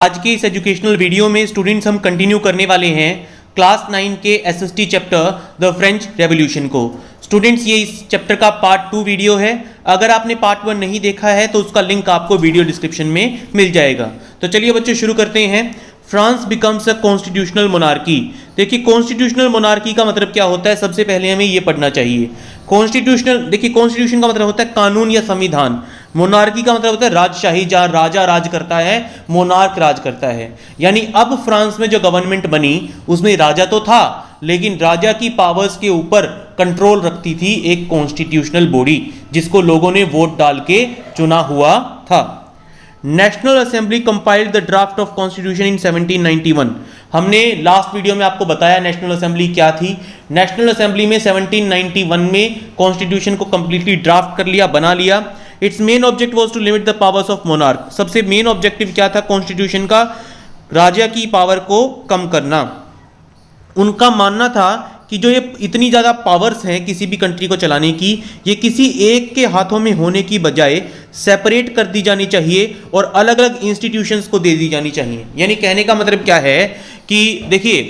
आज के इस एजुकेशनल वीडियो में स्टूडेंट्स हम कंटिन्यू करने वाले हैं क्लास 9 के SST chapter the French revolution को। स्टूडेंट्स ये इस चैप्टर का पार्ट 2 वीडियो है। अगर आपने पार्ट 1 नहीं देखा है तो उसका लिंक आपको वीडियो डिस्क्रिप्शन में मिल जाएगा। तो चलिए बच्चों शुरू करते हैं। France becomes a constitutional monarchy. देखिए कॉन्स्टिट्यूशनल मोनार्की का मतलब क्या होता है, सबसे पहले हमें ये पढ़ना चाहिए। कॉन्स्टिट्यूशनल, देखिए कॉन्स्टिट्यूशन का मतलब होता है कानून या संविधान। मोनार्की का मतलब होता है राजशाही, जहां राजा राज करता है, मोनार्क राज करता है। यानी अब फ्रांस में जो गवर्नमेंट बनी उसमें राजा तो था, लेकिन राजा की पावर्स के ऊपर कंट्रोल रखती थी एक कॉन्स्टिट्यूशनल बॉडी, जिसको लोगों ने वोट डाल के चुना हुआ था। National assembly compiled the draft of constitution in 1791। हमने लास्ट वीडियो में आपको बताया नेशनल असेंबली क्या थी। नेशनल असेंबली में 1791 में कॉन्स्टिट्यूशन को कंप्लीटली ड्राफ्ट कर लिया, बना लिया। Its main object was to limit the powers of monarch. सबसे मेन ऑब्जेक्टिव क्या था कॉन्स्टिट्यूशन का? राजा की पावर को कम करना। उनका मानना था कि जो ये इतनी ज़्यादा पावर्स हैं किसी भी कंट्री को चलाने की, ये किसी एक के हाथों में होने की बजाय सेपरेट कर दी जानी चाहिए और अलग अलग इंस्टीट्यूशंस को दे दी जानी चाहिए। यानी कहने का मतलब क्या है कि देखिए,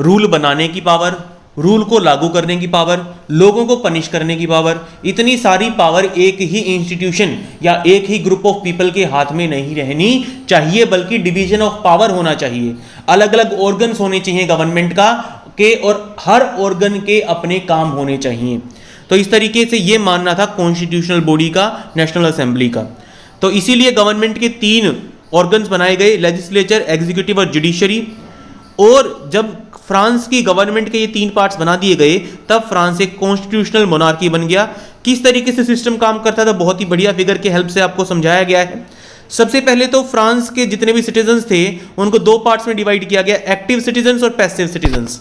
रूल बनाने की पावर, रूल को लागू करने की पावर, लोगों को पनिश करने की पावर, इतनी सारी पावर एक ही इंस्टीट्यूशन या एक ही ग्रुप ऑफ पीपल के हाथ में नहीं रहनी चाहिए, बल्कि डिवीजन ऑफ पावर होना चाहिए। अलग अलग ऑर्गन्स होने चाहिए गवर्नमेंट का के, और हर ऑर्गन के अपने काम होने चाहिए। तो इस तरीके से ये मानना था कॉन्स्टिट्यूशनल बॉडी का, नेशनल असेंबली का। तो इसीलिए गवर्नमेंट के 3 ऑर्गन्स बनाए गए, लेजिस्लेचर, एग्जीक्यूटिव और जुडिशरी। और जब फ्रांस की गवर्नमेंट के ये 3 पार्ट्स बना दिए गए, तब फ्रांस एक कॉन्स्टिट्यूशनल मोनार्की बन गया। किस तरीके से सिस्टम काम करता था, बहुत ही बढ़िया फिगर के हेल्प से आपको समझाया गया है। सबसे पहले तो फ्रांस के जितने भी सिटीजन्स थे उनको 2 पार्ट्स में डिवाइड किया गया, एक्टिव सिटीजन्स और पैसिव सिटीजन्स।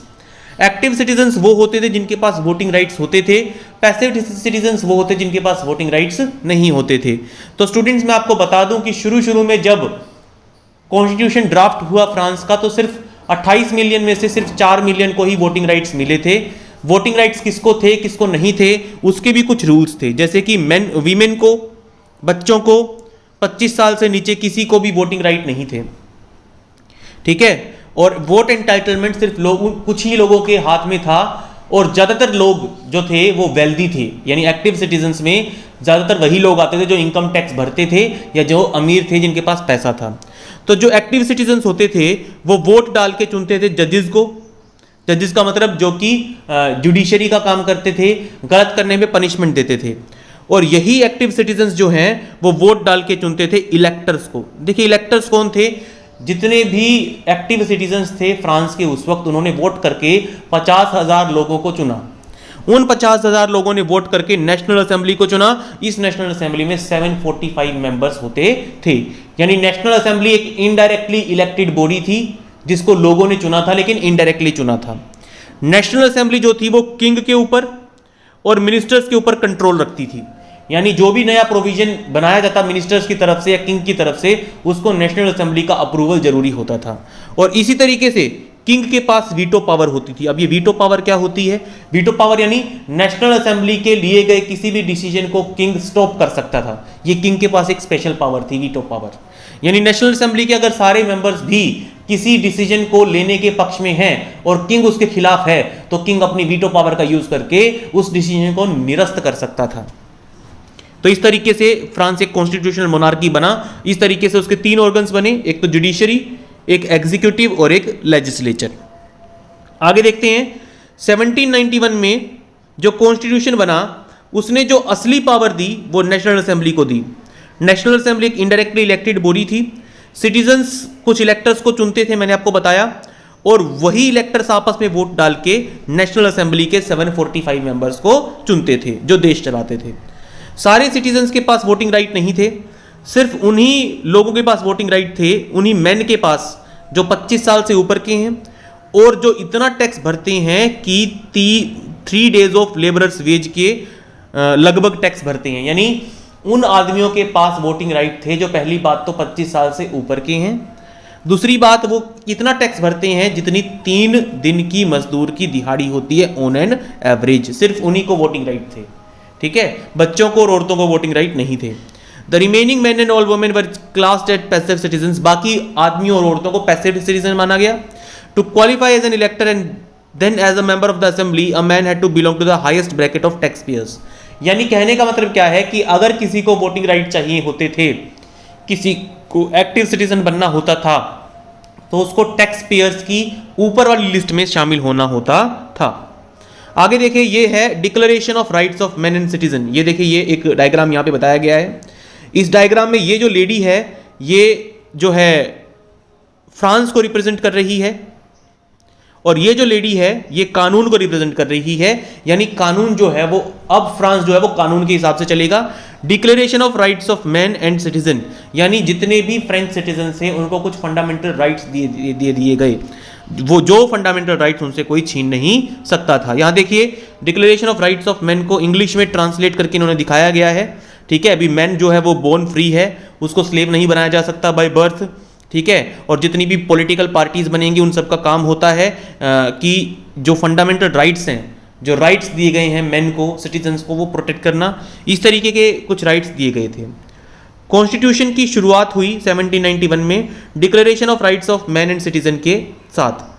एक्टिव सिटीजन्स वो होते थे जिनके पास वोटिंग राइट्स होते थे, पैसिव सिटीजन्स वो होते जिनके पास वोटिंग राइट्स नहीं होते थे। तो स्टूडेंट्स मैं आपको बता दूं कि शुरू में जब कॉन्स्टिट्यूशन ड्राफ्ट हुआ फ्रांस का, तो सिर्फ 28 मिलियन में से सिर्फ 4 मिलियन को ही वोटिंग राइट्स मिले थे। वोटिंग राइट्स किसको थे किसको नहीं थे उसके भी कुछ रूल्स थे, जैसे कि वीमेन को, बच्चों को, 25 साल से नीचे किसी को भी वोटिंग राइट नहीं थे, ठीक है। और वोट एंटाइटलमेंट सिर्फ कुछ ही लोगों के हाथ में था, और ज्यादातर लोग जो थे वो वेल्दी थे। यानी एक्टिव सिटीजन्स में ज्यादातर वही लोग आते थे जो इनकम टैक्स भरते थे या जो अमीर थे, जिनके पास पैसा था। तो जो एक्टिव सिटीजन्स होते थे वो वोट डाल के चुनते थे जजेस को। जजेस का मतलब जो कि जुडिशरी का काम करते थे, गलत करने में पनिशमेंट देते थे। और यही एक्टिव सिटीजन्स जो हैं वो वोट डाल के चुनते थे इलेक्टर्स को। देखिए इलेक्टर्स कौन थे? जितने भी एक्टिव सिटीजन्स थे फ्रांस के उस वक्त, उन्होंने वोट करके 50,000 लोगों को चुना। उन 50,000 लोगों ने वोट करके नेशनल असेंबली को चुना। इस नेशनल असेंबली में 745 मेंबर्स होते थे। यानी नेशनल असेंबली एक इनडायरेक्टली इलेक्टेड बॉडी थी जिसको लोगों ने चुना था, लेकिन इनडायरेक्टली चुना था। नेशनल असेंबली जो थी वो किंग के ऊपर और मिनिस्टर्स के ऊपर कंट्रोल रखती थी। यानी जो भी नया प्रोविजन बनाया जाता मिनिस्टर्स की तरफ से या किंग की तरफ से, उसको नेशनल असेंबली का अप्रूवल जरूरी होता था। और इसी तरीके से किंग के पास वीटो पावर होती थी। अब ये वीटो पावर क्या होती है? वीटो पावर यानी नेशनल असेंबली के लिए गए किसी भी डिसीजन को किंग स्टॉप कर सकता था। ये किंग के पास एक स्पेशल पावर थी, वीटो पावर। यानी नेशनल असेंबली के अगर सारे मेंबर्स भी किसी डिसीजन को लेने के पक्ष में हैं और किंग उसके खिलाफ है, तो किंग अपनी वीटो पावर का यूज करके उस डिसीजन को निरस्त कर सकता था। तो इस तरीके से फ्रांस एक कॉन्स्टिट्यूशनल मोनार्की बना। इस तरीके से उसके 3 ऑर्गन्स बने, एक तो जुडिशरी, एक एग्जीक्यूटिव और एक लेजिस्लेचर। आगे देखते हैं 1791 में जो कॉन्स्टिट्यूशन बना उसने जो असली पावर दी वो नेशनल असेंबली को दी। नेशनल असेंबली एक इनडायरेक्टली इलेक्टेड बॉडी थी। सिटीजन्स कुछ इलेक्टर्स को चुनते थे, मैंने आपको बताया, और वही इलेक्टर्स आपस में वोट डाल के नेशनल असेंबली के 745 मेंबर्स को चुनते थे जो देश चलाते थे। सारे सिटीजन्स के पास वोटिंग राइट नहीं थे, सिर्फ उन्हीं लोगों के पास वोटिंग राइट थे, उन्हीं मैन के पास जो 25 साल से ऊपर के हैं और जो इतना टैक्स भरते हैं कि 3 डेज ऑफ लेबरर्स वेज के लगभग टैक्स भरते हैं। यानी उन आदमियों के पास वोटिंग राइट थे जो, पहली बात तो 25 साल से ऊपर के हैं, दूसरी बात वो इतना टैक्स भरते हैं जितनी 3 दिन की मजदूर की दिहाड़ी होती है ऑन एन एवरेज। सिर्फ उन्हीं को वोटिंग राइट थे, ठीक है। बच्चों को और औरतों को वोटिंग राइट नहीं थे। The remaining man and all women were classed at passive citizens, बाकी आदमियों और औरतों को पैसिव सिटीजन माना गया। To qualify as an elector and then as a member of the assembly a man had to belong to the highest bracket of tax payers. यानी कहने का मतलब क्या है कि अगर किसी को वोटिंग राइट चाहिए होते थे, किसी को एक्टिव सिटीजन बनना होता था, तो उसको टैक्स पेयर्स की ऊपर वाली लिस्ट में शामिल होना होता था। आगे देखिए, ये है declaration of rights of man and citizen. ये देखिए, ये एक डायग्राम यहाँ पे बताया गया है। इस डायग्राम में ये जो लेडी है, ये जो है फ्रांस को रिप्रेजेंट कर रही है, और ये जो लेडी है ये कानून को रिप्रेजेंट कर रही है। यानी कानून जो है वो, अब फ्रांस जो है वो कानून के हिसाब से चलेगा। Declaration of rights of man and citizen, यानी जितने भी फ्रेंच सिटीजन हैं उनको कुछ फंडामेंटल राइट्स दिए गए, वो जो फंडामेंटल राइट्स उनसे कोई छीन नहीं सकता था। यहां देखिए, declaration of rights of man को इंग्लिश में ट्रांसलेट करके इन्होंने दिखाया गया है। ठीक है, अभी मैन जो है वो बोर्न फ्री है, उसको स्लेव नहीं बनाया जा सकता बाय बर्थ। ठीक है, और जितनी भी पॉलिटिकल पार्टीज बनेंगी उन सबका काम होता है कि जो फंडामेंटल राइट्स हैं, जो राइट्स दिए गए हैं मैन को, सिटीजन्स को, वो प्रोटेक्ट करना। इस तरीके के कुछ राइट्स दिए गए थे। कॉन्स्टिट्यूशन की शुरुआत हुई 1791 में declaration of rights of man and citizen के साथ।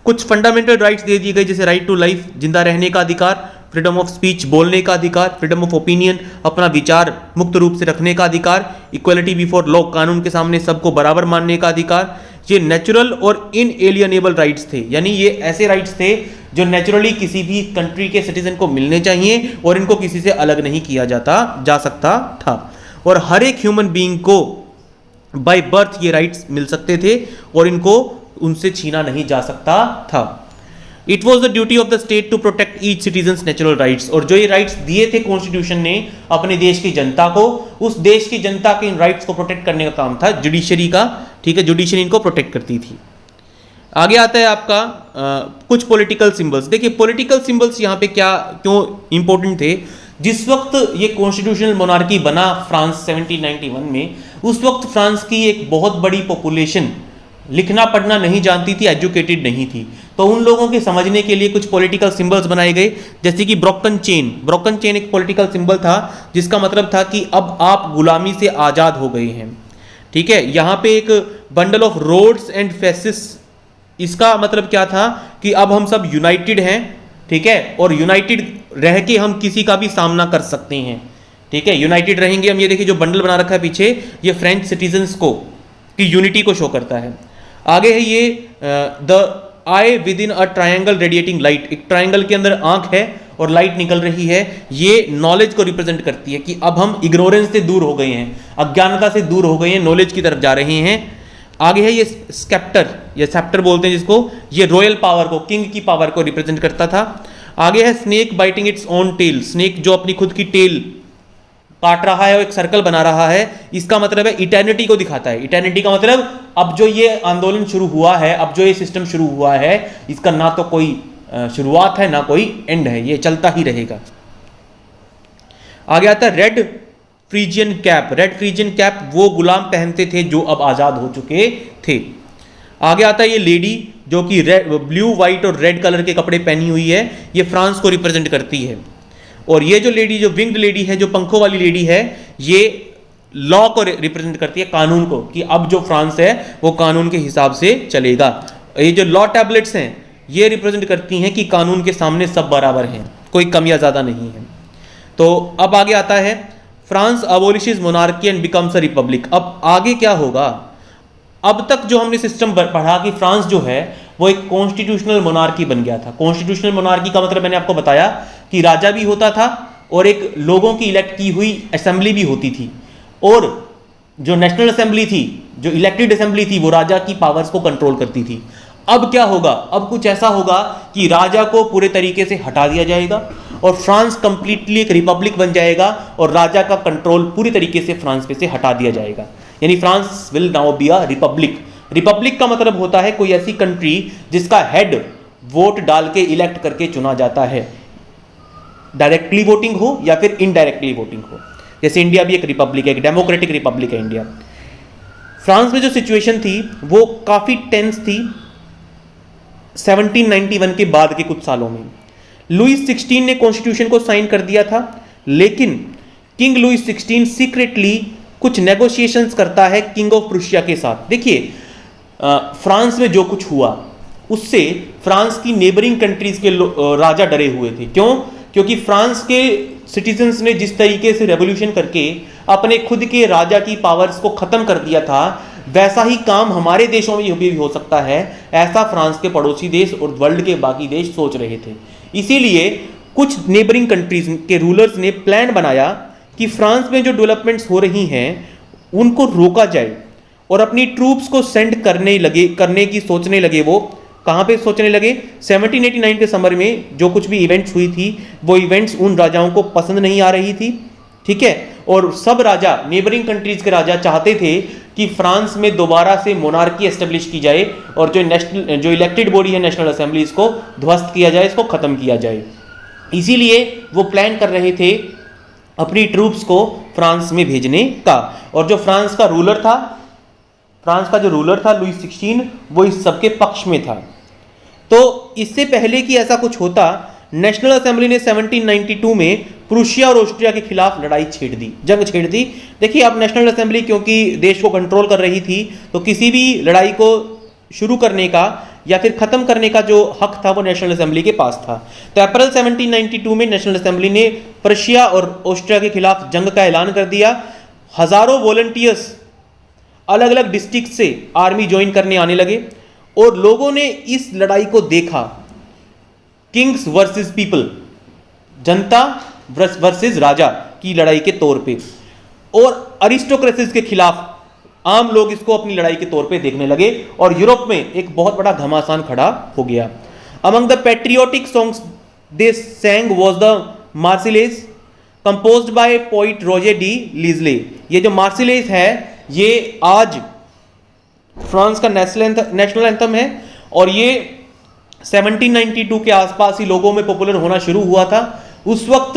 कुछ फंडामेंटल राइट्स दे दिए गए, जैसे राइट टू लाइफ, जिंदा रहने का अधिकार, फ्रीडम ऑफ स्पीच, बोलने का अधिकार, फ्रीडम ऑफ ओपिनियन, अपना विचार मुक्त रूप से रखने का अधिकार, इक्वलिटी बिफोर लॉ, कानून के सामने सबको बराबर मानने का अधिकार। ये नेचुरल और इनएलियनेबल राइट्स थे, यानी ये ऐसे राइट्स थे जो नेचुरली किसी भी कंट्री के सिटीजन को मिलने चाहिए और इनको किसी से अलग नहीं किया जा सकता था। और हर एक ह्यूमन बीइंग को बाय बर्थ ये राइट्स मिल सकते थे और इनको उनसे छीना नहीं जा सकता था। It was the duty of the state to protect each citizens natural rights, और जो ये राइट्स दिए थे कॉन्स्टिट्यूशन ने अपने देश की जनता को, उस देश की जनता के इन राइट्स को प्रोटेक्ट करने का काम था जुडिशरी का। ठीक है, जुडिशरी इनको प्रोटेक्ट करती थी। आगे आता है आपका कुछ पॉलिटिकल सिंबल्स। देखिए, पॉलिटिकल सिंबल्स यहाँ पे क्यों इंपॉर्टेंट थे। जिस वक्त ये कॉन्स्टिट्यूशनल मोनार्की बना फ्रांस 1791 में, उस वक्त फ्रांस की एक बहुत बड़ी पॉपुलेशन लिखना पढ़ना नहीं जानती थी, एजुकेटेड नहीं थी। तो उन लोगों के समझने के लिए कुछ पॉलिटिकल सिंबल्स बनाए गए, जैसे कि ब्रोकन चेन। ब्रोकन चेन एक पॉलिटिकल सिंबल था जिसका मतलब था कि अब आप गुलामी से आज़ाद हो गए हैं। ठीक है, यहाँ पे एक bundle of rods and fasces, इसका मतलब क्या था कि अब हम सब यूनाइटेड हैं। ठीक है, और यूनाइटेड रह के हम किसी का भी सामना कर सकते हैं। ठीक है, यूनाइटेड रहेंगे हम। ये देखिए, जो बंडल बना रखा है पीछे, ये फ्रेंच सिटीजन्स को की यूनिटी को शो करता है। आगे है ये the I with in a triangle radiating light, एक ट्रायंगल के अंदर आंख है और लाइट निकल रही है। ये नॉलेज को रिप्रेजेंट करती है कि अब हम इग्नोरेंस से दूर हो गए हैं, अज्ञानता से दूर हो गए हैं, नॉलेज की तरफ जा रहे हैं। आगे है ये स्केप्टर, ये सेप्टर बोलते हैं जिसको, ये रॉयल पावर को, किंग की पावर को रिप्रेजेंट करता था। आगे है snake biting its own tail, snake जो अपनी खुद की टेल काट रहा है और एक सर्कल बना रहा है, इसका मतलब है इटर्निटी को दिखाता है। इटर्निटी का मतलब अब जो ये आंदोलन शुरू हुआ है, अब जो ये सिस्टम शुरू हुआ है, इसका ना तो कोई शुरुआत है ना कोई एंड है, ये चलता ही रहेगा। आगे आता है red Friesian cap. Red Friesian cap वो गुलाम पहनते थे जो अब आजाद हो चुके थे। आगे आता है ये लेडी जो कि ब्लू व्हाइट और रेड कलर के कपड़े पहनी हुई है, ये फ्रांस को रिप्रेजेंट करती है। और ये जो लेडी, जो विंग्ड लेडी है, जो पंखों वाली लेडी है, ये लॉ को रिप्रेजेंट करती है, कानून को, कि अब जो फ्रांस है वो कानून के हिसाब से चलेगा। ये जो लॉ टैबलेट्स हैं ये रिप्रेजेंट करती हैं कि कानून के सामने सब बराबर हैं, कोई कम या ज़्यादा नहीं है। तो अब आगे आता है France abolishes monarchy and becomes a republic. अब आगे क्या होगा? अब तक जो हमने सिस्टम पढ़ा कि फ्रांस जो है वो एक कॉन्स्टिट्यूशनल मोनार्की बन गया था। कॉन्स्टिट्यूशनल मोनार्की का मतलब मैंने आपको बताया कि राजा भी होता था और एक लोगों की इलेक्ट की हुई असेंबली भी होती थी, और जो नेशनल असेंबली थी, जो इलेक्टेड असेंबली थी, वो राजा की पावर्स को कंट्रोल करती थी। अब क्या होगा? अब कुछ ऐसा होगा कि राजा को पूरे तरीके से हटा दिया जाएगा और फ्रांस कंप्लीटली एक रिपब्लिक बन जाएगा और राजा का कंट्रोल पूरी तरीके से फ्रांस पे से हटा दिया जाएगा। यानी France will now be a republic. Republic का मतलब होता है कोई ऐसी कंट्री जिसका हेड वोट डाल के इलेक्ट करके चुना जाता है, डायरेक्टली वोटिंग हो या फिर इनडायरेक्टली वोटिंग हो। जैसे इंडिया भी एक रिपब्लिक है, एक डेमोक्रेटिक रिपब्लिक है इंडिया। फ्रांस में जो सिचुएशन थी वो काफी टेंस थी 1791 के बाद के कुछ सालों में। लुईस 16 ने कॉन्स्टिट्यूशन को साइन कर दिया था, लेकिन किंग लुईस 16 सीक्रेटली कुछ नेगोशिएशंस करता है किंग ऑफ प्रुशिया के साथ। देखिए फ्रांस में जो कुछ हुआ उससे फ्रांस की नेबरिंग कंट्रीज के राजा डरे हुए थे। क्यों? क्योंकि फ्रांस के सिटीजन्स ने जिस तरीके से रेवोल्यूशन करके अपने खुद के राजा की पावर्स को खत्म कर दिया था, वैसा ही काम हमारे देशों में भी हो सकता है, ऐसा फ्रांस के पड़ोसी देश और वर्ल्ड के बाकी देश सोच रहे थे। इसीलिए कुछ नेबरिंग कंट्रीज के रूलर्स ने प्लान बनाया कि फ्रांस में जो डेवलपमेंट्स हो रही हैं उनको रोका जाए और अपनी ट्रूप्स को सेंड करने की सोचने लगे। वो कहाँ पे सोचने लगे? 1789 के समर में जो कुछ भी इवेंट्स हुई थी वो इवेंट्स उन राजाओं को पसंद नहीं आ रही थी, ठीक है। और सब राजा, नेबरिंग कंट्रीज के राजा चाहते थे कि फ्रांस में दोबारा से मोनार्की एस्टेब्लिश की जाए और जो इलेक्टेड बॉडी है नेशनल असेंबली, इसको ध्वस्त किया जाए, इसको खत्म किया जाए। इसीलिए वो प्लान कर रहे थे अपनी ट्रूप्स को फ्रांस में भेजने का। और जो फ्रांस का जो रूलर था लुई 16, वो इस सबके पक्ष में था। तो इससे पहले कि ऐसा कुछ होता, नेशनल असेंबली ने 1792 में प्रूशिया और ऑस्ट्रिया के खिलाफ जंग छेड़ दी। देखिए अब नेशनल असेंबली क्योंकि देश को कंट्रोल कर रही थी, तो किसी भी लड़ाई को शुरू करने का या फिर खत्म करने का जो हक था वो नेशनल असेंबली के पास था। तो अप्रैल 1792 में नेशनल असेंबली ने प्रूशिया और ऑस्ट्रिया के खिलाफ जंग का ऐलान कर दिया। हजारों वॉलंटियर्स अलग अलग डिस्ट्रिक्ट से आर्मी ज्वाइन करने आने लगे और लोगों ने इस लड़ाई को देखा, किंग्स वर्सेस पीपल, जनता वर्सेस राजा की लड़ाई के तौर पे, और अरिस्टोक्रेसीज के खिलाफ आम लोग इसको अपनी लड़ाई के तौर पे देखने लगे और यूरोप में एक बहुत बड़ा घमासान खड़ा हो गया। Among the patriotic songs they sang was the Marseillaise composed by poet रोजे डी लिजले। ये जो मार्सिलेज है ये आज फ्रांस का नेशनल एंथम है और ये 1792 के आसपास ही लोगों में पॉपुलर होना शुरू हुआ था। उस वक्त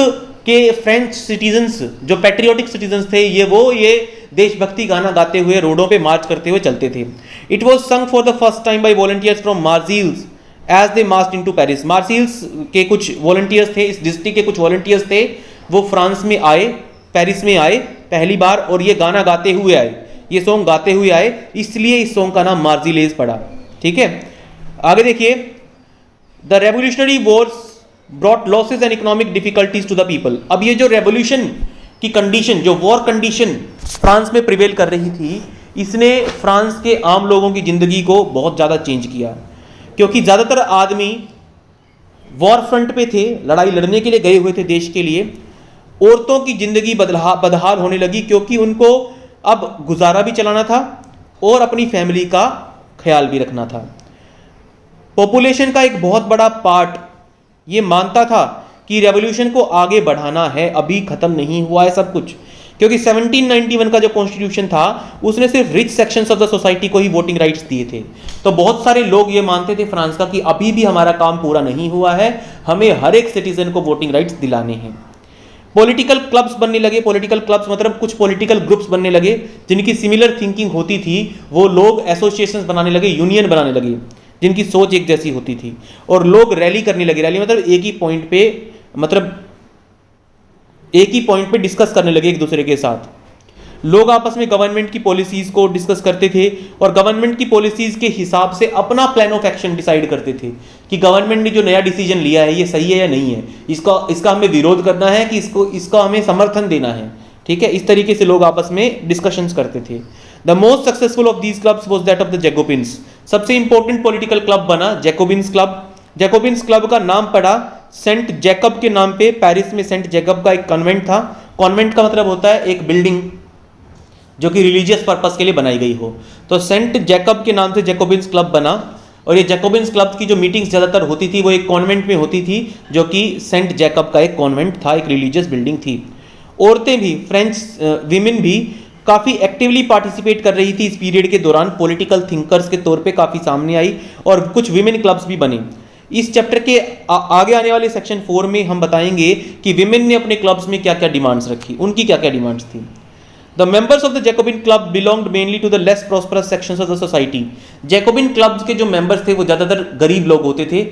के फ्रेंच सिटीजन्स जो पेट्रियोटिक सिटीजन्स थे ये देशभक्ति गाना गाते हुए रोडों पे मार्च करते हुए चलते थे। It was sung for the first time by volunteers from Marseilles as they marched into Paris. Marseilles के कुछ वॉलंटियर्स थे, इस डिस्ट्रिक्ट के कुछ वॉलंटियर्स थे, वो फ्रांस में आए, पेरिस में आए पहली बार और ये गाना गाते हुए आए, ये सॉन्ग गाते हुए आए, इसलिए इस सॉन्ग का नाम मार्सिलेज पड़ा। ठीक है, आगे देखिए, the revolutionary wars brought losses and economic difficulties to the people. अब ये जो रेवोल्यूशन की कंडीशन, जो वॉर कंडीशन फ्रांस में प्रिवेल कर रही थी, इसने फ्रांस के आम लोगों की जिंदगी को बहुत ज़्यादा चेंज किया, क्योंकि ज़्यादातर आदमी वॉर फ्रंट पे थे, लड़ाई लड़ने के लिए गए हुए थे देश के लिए। औरतों की जिंदगी बदहाल होने लगी क्योंकि उनको अब गुजारा भी चलाना था और अपनी फैमिली का ख्याल भी रखना था। पॉपुलेशन का एक बहुत बड़ा पार्ट ये मानता था कि रेवोल्यूशन को आगे बढ़ाना है, अभी खत्म नहीं हुआ है सब कुछ, क्योंकि 1791 का जो कॉन्स्टिट्यूशन था उसने सिर्फ rich sections of the society को ही वोटिंग राइट्स दिए थे। तो बहुत सारे लोग ये मानते थे फ्रांस का कि अभी भी हमारा काम पूरा नहीं हुआ है, हमें हर एक सिटीजन को वोटिंग राइट्स दिलाने हैं। पॉलिटिकल क्लब्स बनने लगे, पॉलिटिकल क्लब्स मतलब कुछ पॉलिटिकल ग्रुप्स बनने लगे जिनकी सिमिलर थिंकिंग होती थी, वो लोग एसोसिएशंस बनाने लगे, यूनियन बनाने लगे जिनकी सोच एक जैसी होती थी, और लोग रैली करने लगे। रैली मतलब एक ही पॉइंट पे डिस्कस करने लगे एक दूसरे के साथ। लोग आपस में गवर्नमेंट की पॉलिसीज को डिस्कस करते थे और गवर्नमेंट की पॉलिसीज के हिसाब से अपना प्लान ऑफ एक्शन डिसाइड करते थे कि गवर्नमेंट ने जो नया डिसीजन लिया है ये सही है या नहीं है, इसका हमें विरोध करना है कि इसका हमें समर्थन देना है। ठीक है, इस तरीके से लोग आपस में डिस्कशंस करते थे। The most successful of these clubs was that of the Jacobins. सबसे इंपॉर्टेंट पॉलिटिकल क्लब बना जैकोबिन्स क्लब। जैकोबिन्स क्लब का नाम पड़ा सेंट जैकब के नाम पे। पेरिस में सेंट जैकब का एक कॉन्वेंट था। कॉन्वेंट का मतलब होता है एक बिल्डिंग जो कि रिलीजियस पर्पस के लिए बनाई गई हो। तो सेंट जैकब के नाम से जैकोबिन्स क्लब बना, और ये जैकोबिन्स क्लब की जो मीटिंग्स ज़्यादातर होती थी वो एक कॉन्वेंट में होती थी जो कि सेंट जैकब का एक कॉन्वेंट था, एक रिलीजियस बिल्डिंग थी। औरतें भी, फ्रेंच वीमेन भी काफ़ी एक्टिवली पार्टिसिपेट कर रही थी इस पीरियड के दौरान, पॉलिटिकल थिंकर्स के तौर पे काफ़ी सामने आई और कुछ विमेन क्लब्स भी बने। इस चैप्टर के आगे आने वाले सेक्शन 4 में हम बताएंगे कि विमेन ने अपने क्लब्स में क्या क्या डिमांड्स रखी, उनकी क्या क्या डिमांड्स थी। The members of the Jacobin club belonged mainly to the less prosperous sections of the society. Jacobin clubs के जो मेंबर्स थे वो ज़्यादातर गरीब लोग होते थे,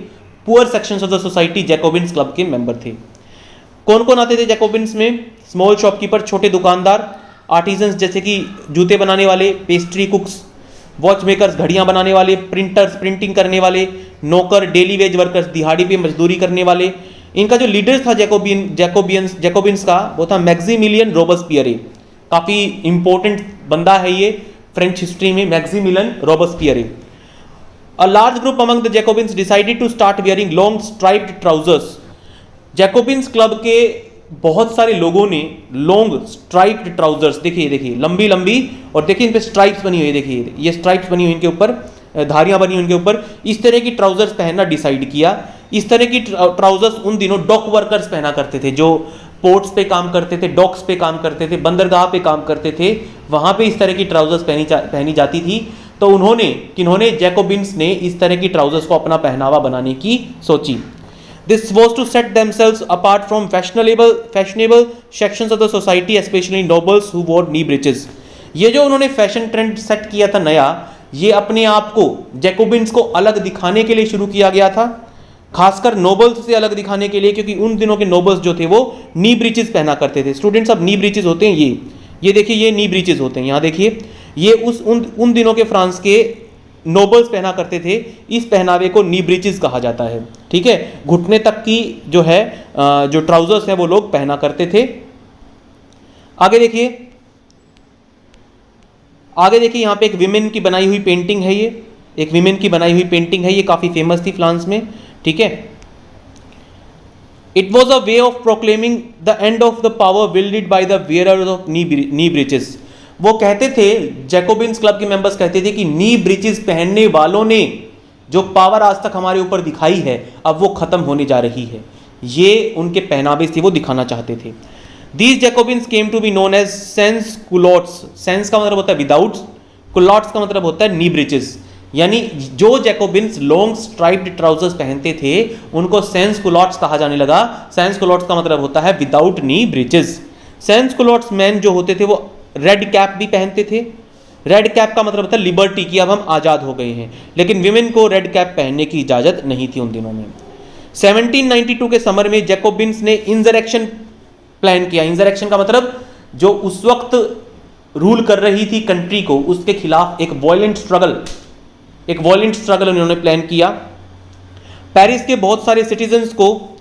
poor sections of the society Jacobins club के मेंबर थे। कौन कौन आते थे जैकोबिन्स में? स्मॉल शॉपकीपर, छोटे दुकानदार, आर्टिजन्स जैसे कि जूते बनाने वाले, पेस्ट्री कुक्स, वॉच मेकर्स घड़ियां बनाने वाले, प्रिंटर्स प्रिंटिंग करने वाले, नौकर, डेली वेज वर्कर्स दिहाड़ी पे मजदूरी करने वाले। इनका जो लीडर था जैकोबिन्स का, वो था मैक्सिमिलियन रोबेस्पियरे। काफी इंपॉर्टेंट बंदा है ये फ्रेंच हिस्ट्री में, Maximilian रोबेस्पियरे। A large group among the Jacobins decided to start wearing long striped trousers. Jacobins club के बहुत सारे लोगों ने लॉन्ग स्ट्राइप्ड ट्राउजर्स, देखिए देखिए लंबी लंबी, और देखिए इन पे स्ट्राइप्स बनी हुई है, देखिए ये स्ट्राइप्स बनी हुई इनके ऊपर, धारियां बनी हुई इनके ऊपर, इस तरह की ट्राउजर्स पहनना डिसाइड किया। इस तरह की ट्राउजर्स उन दिनों डॉक वर्कर्स पहना करते थे, जो पोर्ट्स पे काम करते थे, डॉक्स पे काम करते थे, बंदरगाह पे काम करते थे, वहां पे इस तरह की ट्राउजर्स पहनी जाती थी। तो किन्होंने जैकोबिन्स ने इस तरह की ट्राउजर्स को अपना पहनावा बनाने की सोची। This was to set themselves apart from fashionable sections of the society, especially nobles who wore knee breeches. ये जो उन्होंने फैशन ट्रेंड सेट किया था नया, ये अपने आप को जैकोबिन्स को अलग दिखाने के लिए शुरू किया गया था, खासकर नोबल्स से अलग दिखाने के लिए, क्योंकि उन दिनों के नोबल्स जो थे वो नी ब्रीचेस पहना करते थे। स्टूडेंट्स, अब नी ब्रीचेस होते हैं ये देखिए, ये नी ब्रीचेस होते हैं, यहाँ देखिए, ये उन दिनों के फ्रांस के नोबल्स पहना करते थे। इस पहनावे को नी ब्रीचेस कहा जाता है, ठीक है। घुटने तक की जो है जो ट्राउजर्स है वो लोग पहना करते थे। आगे देखिए यहाँ पे एक विमेन की बनाई हुई पेंटिंग है, ये एक विमेन की बनाई हुई पेंटिंग है, ये काफी फेमस थी फ्रांस में, ठीक है। It was a way of proclaiming the end of the power wielded by the wearers of knee breeches. वो कहते थे, जैकोबिन्स क्लब के मेंबर्स कहते थे कि नी ब्रीचेस पहनने वालों ने जो पावर आज तक हमारे ऊपर दिखाई है, अब वो खत्म होने जा रही है। ये उनके पहनावे से वो दिखाना चाहते थे। These Jacobins came to be known as sans culottes. Sans का मतलब होता है विदाउट, culottes का मतलब होता है नी ब्रीचेस। यानी जो जैकोबिन्स लॉन्ग स्ट्राइप्ड ट्राउजर्स पहनते थे उनको सेंस कुलॉट्स कहा जाने लगा। सेंस कुलॉट्स का मतलब होता है विदाउट नी ब्रीचेस। सेंस कुलॉट्स मैन जो होते थे वो रेड कैप भी पहनते थे। रेड कैप का मतलब होता है लिबर्टी की, अब हम आज़ाद हो गए हैं, लेकिन विमेन को रेड कैप पहनने की इजाज़त नहीं थी उन दिनों में। 1792 के समर में जैकोबिन्स ने इंसरेक्शन प्लान किया। इंसरेक्शन का मतलब जो उस वक्त रूल कर रही थी कंट्री को, उसके खिलाफ एक वॉयलेंट स्ट्रगल उन्होंने प्लान किया। पेरिस के बहुत सारे सिटीजन्स को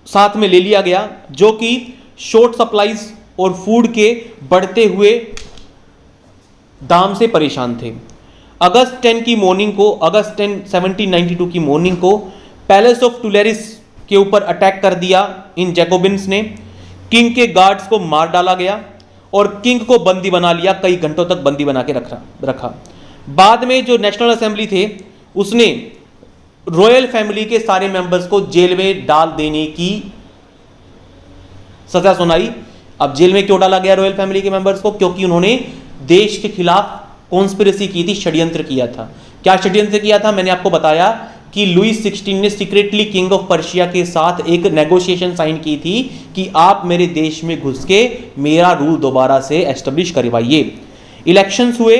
साथ में ले लिया गया, जो कि शॉर्ट सप्लाईज और फूड के बढ़ते हुए दाम से परेशान थे। अगस्त 10 की मॉर्निंग को, अगस्त 10 1792 की मॉर्निंग को पैलेस ऑफ टुलेरिस के ऊपर अटैक कर दिया इन जैकोबिन्स ने। किंग के गार्ड्स को मार डाला गया और किंग को बंदी बना लिया, कई घंटों तक बंदी बना के रखा। बाद में जो नेशनल असेंबली थे उसने रॉयल फैमिली के सारे मेंबर्स को जेल में डाल देने की सजा सुनाई। अब जेल में क्यों डाला गया रॉयल फैमिली के मेंबर्स को? क्योंकि उन्होंने देश के खिलाफ कॉन्स्पिरेसी की थी, षड्यंत्र किया था। क्या षड्यंत्र किया था? मैंने आपको बताया कि लुईस 16 ने सीक्रेटली किंग ऑफ पर्शिया के साथ एक नेगोशिएशन साइन की थी कि आप मेरे देश में घुस के मेरा रूल दोबारा से एस्टेब्लिश करवाइए। इलेक्शंस हुए,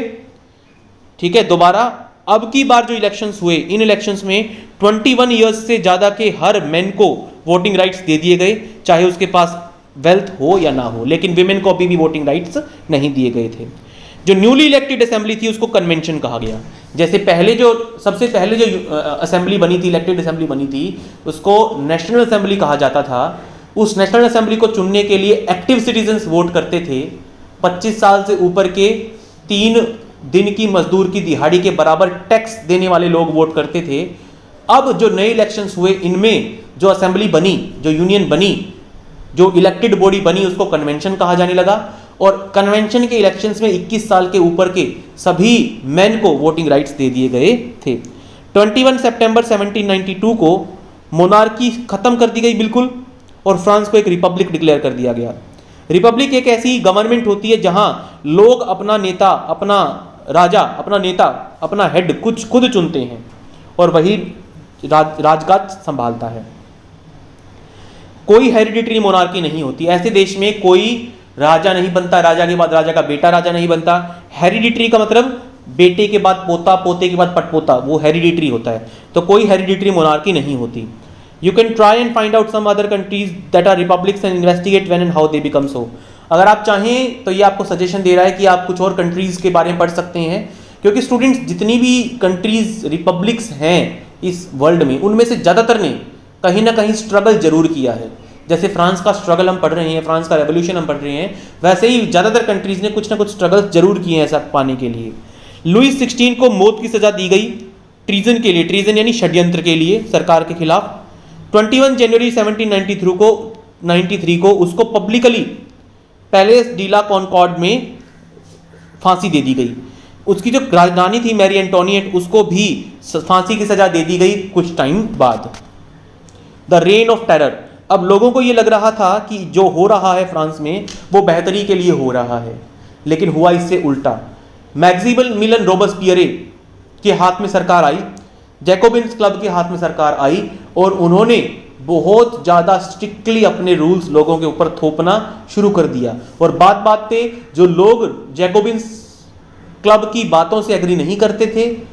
ठीक है, दोबारा। अब की बार जो इलेक्शंस हुए, इन इलेक्शंस में 21 ईयर्स से ज्यादा के हर मैन को वोटिंग राइट्स दे दिए गए, चाहे उसके पास वेल्थ हो या ना हो, लेकिन विमेन को अभी भी वोटिंग राइट्स नहीं दिए गए थे। जो न्यूली इलेक्टेड असेंबली थी उसको कन्वेंशन कहा गया। जैसे सबसे पहले जो असेंबली बनी थी, इलेक्टेड असेंबली बनी थी, उसको नेशनल असेंबली कहा जाता था। उस नेशनल असेंबली को चुनने के लिए एक्टिव सिटीजन्स वोट करते थे। 25 साल से ऊपर के 3 दिन की मजदूर की दिहाड़ी के बराबर टैक्स देने वाले लोग वोट करते थे। अब जो नए इलेक्शंस हुए, इनमें जो असेंबली बनी, जो यूनियन बनी, जो इलेक्टेड बॉडी बनी, उसको कन्वेंशन कहा जाने लगा। और कन्वेंशन के इलेक्शंस में 21 साल के ऊपर के सभी मेन को वोटिंग राइट्स दे दिए गए थे। 21 सितंबर 1792 को मोनार्की खत्म कर दी गई बिल्कुल, और फ्रांस को एक रिपब्लिक डिक्लेयर कर दिया गया। रिपब्लिक एक ऐसी गवर्नमेंट होती है जहां लोग अपना नेता, अपना राजा, अपना नेता, अपना हेड कुछ खुद चुनते हैं और वही राजकाज संभालता है। कोई हेरिडिटरी मोनार्की नहीं होती। ऐसे देश में कोई राजा नहीं बनता, राजा के बाद राजा का बेटा राजा नहीं बनता। हेरिडिटरी का मतलब बेटे के बाद पोता, पोते के बाद पटपोता, वो हेरिडिटरी होता है। तो कोई हेरिडिटरी मोनार्की नहीं होती। You can try and find out some other countries that are republics and investigate when and how they become so. अगर आप चाहें तो ये आपको सजेशन दे रहा है कि आप कुछ और कंट्रीज़ के बारे में पढ़ सकते हैं, क्योंकि स्टूडेंट्स जितनी भी कंट्रीज़ रिपब्लिक्स हैं इस वर्ल्ड में, उनमें से ज़्यादातर ने कहीं ना कहीं स्ट्रगल जरूर किया है। जैसे फ्रांस का स्ट्रगल हम पढ़ रहे हैं, फ्रांस का रेवोल्यूशन हम पढ़ रहे हैं, वैसे ही ज़्यादातर कंट्रीज़ ने कुछ ना कुछ स्ट्रगल जरूर किए हैं ऐसा पाने के लिए। लुईस 16 को मौत की सज़ा दी गई ट्रीजन के लिए, ट्रीजन यानी षड्यंत्र के लिए सरकार के खिलाफ। 21 जनवरी 1793 को उसको पब्लिकली पैलेस डीला कॉनकॉर्ड में फांसी दे दी गई। उसकी जो राजधानी थी मैरी एंटोनिएट, उसको भी फांसी की सजा दे दी गई कुछ टाइम बाद। द रेन ऑफ टेरर, अब लोगों को ये लग रहा था कि जो हो रहा है फ्रांस में वो बेहतरी के लिए हो रहा है, लेकिन हुआ इससे उल्टा। मैक्सिमिलियन रोबेस्पियरे के हाथ में सरकार आई, जैकोबिन्स क्लब के हाथ में सरकार आई, और उन्होंने बहुत ज़्यादा स्ट्रिक्टली अपने रूल्स लोगों के ऊपर थोपना शुरू कर दिया। और बात बात पे जो लोग जैकोबिन्स क्लब की बातों से एग्री नहीं करते थे,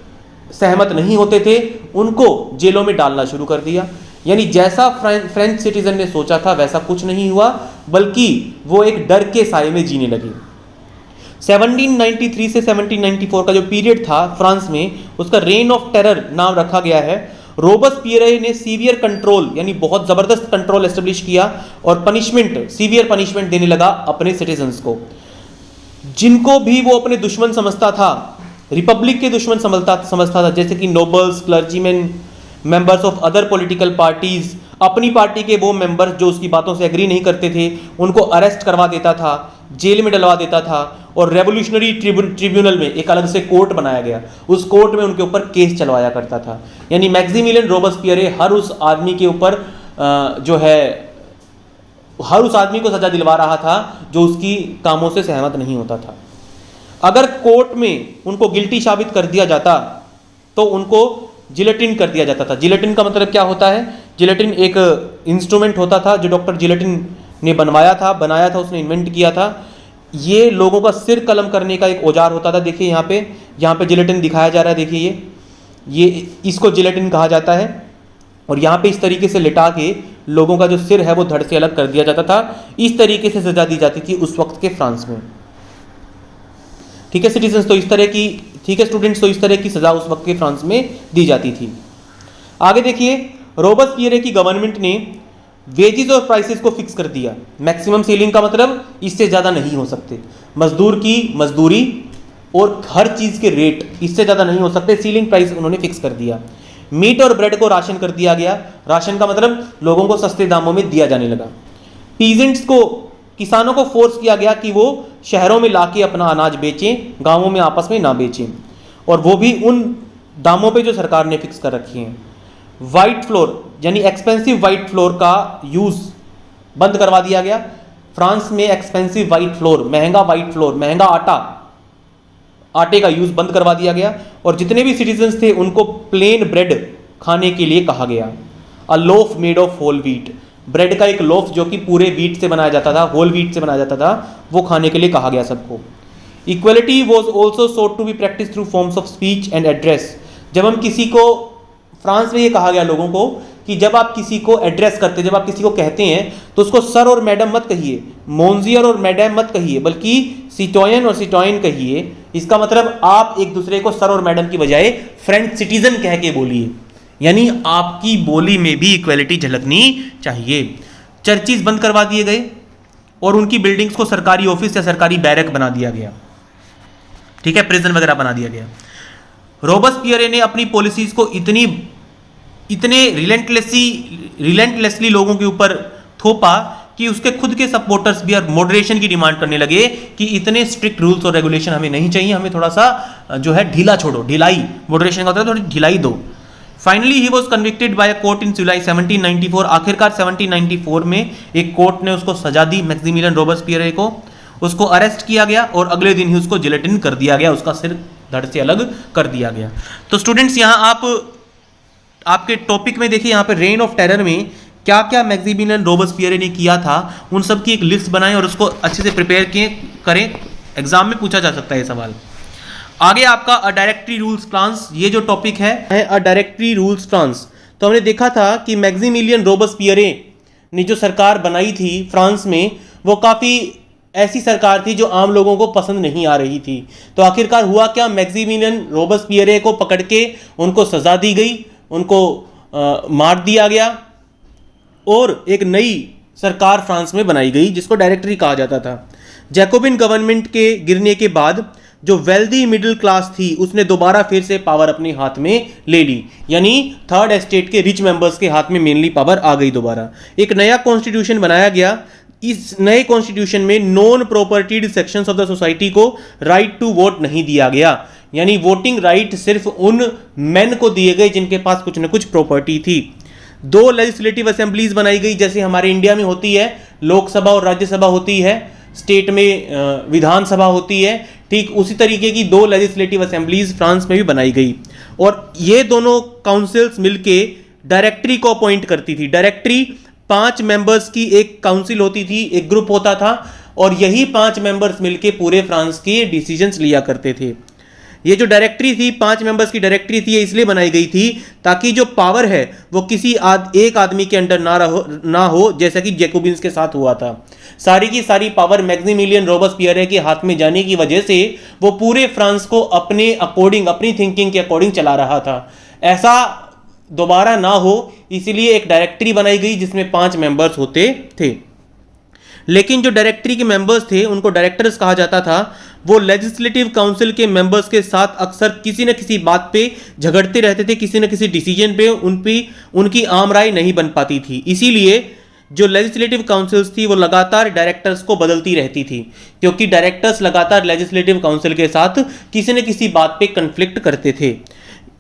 सहमत नहीं होते थे, उनको जेलों में डालना शुरू कर दिया। यानी जैसा फ्रेंच सिटीजन ने सोचा था वैसा कुछ नहीं हुआ, बल्कि वो एक डर के साए में जीने लगे। 1793 से 1794 का जो पीरियड था फ्रांस में, उसका रेन ऑफ टेरर नाम रखा गया है। रोबेस्पियरे ने सीवियर कंट्रोल यानी बहुत जबरदस्त कंट्रोल एस्टेब्लिश किया और पनिशमेंट, सीवियर पनिशमेंट देने लगा अपने सिटीजन्स को, जिनको भी वो अपने दुश्मन समझता था, रिपब्लिक के दुश्मन समझता था, जैसे कि nobles, clergyman, members of other political parties, अपनी पार्टी के वो मेंबर्स जो उसकी बातों से एग्री नहीं करते थे, उनको अरेस्ट करवा देता था, जेल में डलवा देता था। और रेवोल्यूशनरी ट्रिब्यूनल में एक अलग से कोर्ट बनाया गया, उस कोर्ट में उनके ऊपर केस चलवाया करता था। यानी मैक्सिमिलियन रोबेस्पियरे हर उस आदमी के ऊपर जो है हर उस आदमी को सजा दिलवा रहा था जो उसकी कामों से सहमत नहीं होता था। अगर कोर्ट में उनको गिल्टी साबित कर दिया जाता तो उनको जिलेटिन कर दिया जाता था। जिलेटिन का मतलब क्या होता है? जिलेटिन एक इंस्ट्रूमेंट होता था जो डॉक्टर जिलेटिन ने बनाया था, उसने इन्वेंट किया था। ये लोगों का सिर कलम करने का एक औजार होता था। देखिए यहाँ पे जिलेटिन दिखाया जा रहा है, देखिए ये इसको जिलेटिन कहा जाता है। और यहाँ पे इस तरीके से लिटा के लोगों का जो सिर है वो धड़ से अलग कर दिया जाता था। इस तरीके से सजा दी जाती थी उस वक्त के फ्रांस में। ठीक है सिटीजन्स, तो इस तरह की, ठीक है स्टूडेंट्स, तो इस तरह की सजा उस वक्त के फ्रांस में दी जाती थी। आगे देखिए, रोबेस्पियरे की गवर्नमेंट ने वेजेस और प्राइसेस को फिक्स कर दिया। मैक्सिमम सीलिंग का मतलब इससे ज़्यादा नहीं हो सकते। मजदूर की मजदूरी और हर चीज़ के रेट इससे ज़्यादा नहीं हो सकते, सीलिंग प्राइस उन्होंने फिक्स कर दिया। मीट और ब्रेड को राशन कर दिया गया। राशन का मतलब लोगों को सस्ते दामों में दिया जाने लगा। पीजेंट्स को, किसानों को फोर्स किया गया कि वो शहरों में लाके अपना अनाज बेचें, गांवों में आपस में ना बेचें, और वो भी उन दामों पे जो सरकार ने फिक्स कर रखी हैं। वाइट फ्लोर यानी एक्सपेंसिव वाइट फ्लोर का यूज़ बंद करवा दिया गया। फ्रांस में एक्सपेंसिव वाइट फ्लोर, महंगा वाइट फ्लोर, महंगा आटे का यूज़ बंद करवा दिया गया। और जितने भी सिटीजन्स थे उनको प्लेन ब्रेड खाने के लिए कहा गया। A loaf made of whole wheat, bread का एक लोफ जो कि पूरे व्हीट से बनाया जाता था, होल व्हीट से बनाया जाता था, वो खाने के लिए कहा गया सबको। Equality was also sought to be practice through forms of speech and address. जब हम किसी को, फ्रांस में ये कहा गया लोगों को कि जब आप किसी को एड्रेस करते, जब आप किसी को कहते हैं तो उसको सर और मैडम मत कहिए, मोन्जियर और मैडम मत कहिए, बल्कि सिटोयन और सिटोयन कहिए। इसका मतलब आप एक दूसरे को सर और मैडम की बजाय फ्रेंच सिटीजन कह के बोलिए, यानी आपकी बोली में भी इक्वलिटी झलकनी चाहिए। चर्चिज बंद करवा दिए गए और उनकी बिल्डिंग्स को सरकारी ऑफिस या सरकारी बैरक बना दिया गया। ठीक है, प्रिजन वगैरह बना दिया गया। रोबेस्पियरे ने अपनी पॉलिसीज को इतने रिलेंटलेसली लोगों के ऊपर थोपा कि उसके खुद के सपोर्टर्स भी मॉडरेशन की डिमांड करने लगे कि इतने स्ट्रिक्ट रूल्स और रेगुलेशन हमें नहीं चाहिए, हमें थोड़ा सा जो है ढीला छोड़ो, ढिलाई, मॉडरेशन का होता है थोड़ी ढिलाई दो। Finally he was convicted by a court in July 1794। आखिरकार 1794 में एक कोर्ट ने उसको सजा दी, मैक्सिमिलियन रोबेस्पियरे को। उसको अरेस्ट किया गया और अगले दिन ही उसको जिलेटिन कर दिया गया, उसका सिर धड़ से अलग कर दिया गया। तो स्टूडेंट्स यहाँ आपके टॉपिक में देखिए, यहाँ पे रेन ऑफ टेरर में क्या क्या मैक्सिमिलियन रोबेस्पियरे ने किया था, उन सब की एक लिस्ट बनाएं और उसको अच्छे से प्रिपेयर करें। एग्जाम में पूछा जा सकता है ये सवाल। आगे आपका अ डायरेक्टरी रूल्स फ्रांस, ये जो टॉपिक है अ डायरेक्टरी रूल्स फ्रांस। तो हमने देखा था कि मैक्सिमिलियन रोबेस्पियरे ने जो सरकार बनाई थी फ्रांस में, वो काफ़ी ऐसी सरकार थी जो आम लोगों को पसंद नहीं आ रही थी। तो आखिरकार हुआ क्या, मैक्सिमिलियन रोबेस्पियरे को पकड़ के उनको सजा दी गई, उनको मार दिया गया और एक नई सरकार फ्रांस में बनाई गई जिसको डायरेक्टरी कहा जाता था। जैकोबिन गवर्नमेंट के गिरने के बाद जो वेल्दी मिडिल क्लास थी उसने दोबारा फिर से पावर अपने हाथ में ले ली, यानी थर्ड एस्टेट के रिच मेंबर्स के हाथ में मेनली पावर आ गई दोबारा। एक नया कॉन्स्टिट्यूशन बनाया गया। इस नए कॉन्स्टिट्यूशन में non propertied sections of the society को राइट टू वोट नहीं दिया गया, यानी वोटिंग राइट सिर्फ उन मेन को दिए गए जिनके पास कुछ न कुछ प्रॉपर्टी थी। 2 लेजिस्लेटिव असेंबलीज बनाई गई, जैसे हमारे इंडिया में होती है लोकसभा और राज्यसभा होती है, स्टेट में विधानसभा होती है, ठीक उसी तरीके की 2 लेजिस्लेटिव असेंबलीज फ्रांस में भी बनाई गई। और ये दोनों काउंसिल्स मिलके डायरेक्टरी को अपॉइंट करती थी। डायरेक्टरी 5 मेंबर्स की एक काउंसिल होती थी, एक ग्रुप होता था, और यही 5 मेंबर्स मिलके पूरे फ्रांस के डिसीजंस लिया करते थे। ये जो डायरेक्टरी थी, 5 मेंबर्स की डायरेक्टरी थी, ये इसलिए बनाई गई थी ताकि जो पावर है वो किसी एक आदमी के अंडर ना हो जैसा कि जैकोबिन्स के साथ हुआ था। सारी की सारी पावर मैक्सिमिलियन रोबेस्पियरे के हाथ में जाने की वजह से वो पूरे फ्रांस को अपने अकॉर्डिंग, अपनी थिंकिंग के अकॉर्डिंग चला रहा था। ऐसा दोबारा ना हो इसीलिए एक डायरेक्टरी बनाई गई जिसमें 5 मेंबर्स होते थे। लेकिन जो डायरेक्टरी के मेंबर्स थे उनको डायरेक्टर्स कहा जाता था। वो लेजिस्लेटिव काउंसिल के मेंबर्स के साथ अक्सर किसी न किसी बात पे झगड़ते रहते थे, किसी न किसी डिसीजन पे उनकी आम राय नहीं बन पाती थी। इसीलिए जो लेजिस्लेटिव काउंसिल्स थी वो लगातार डायरेक्टर्स को बदलती रहती थी, क्योंकि डायरेक्टर्स लगातार लेजिस्लेटिव काउंसिल के साथ किसी न किसी बात पे कन्फ्लिक्ट करते थे।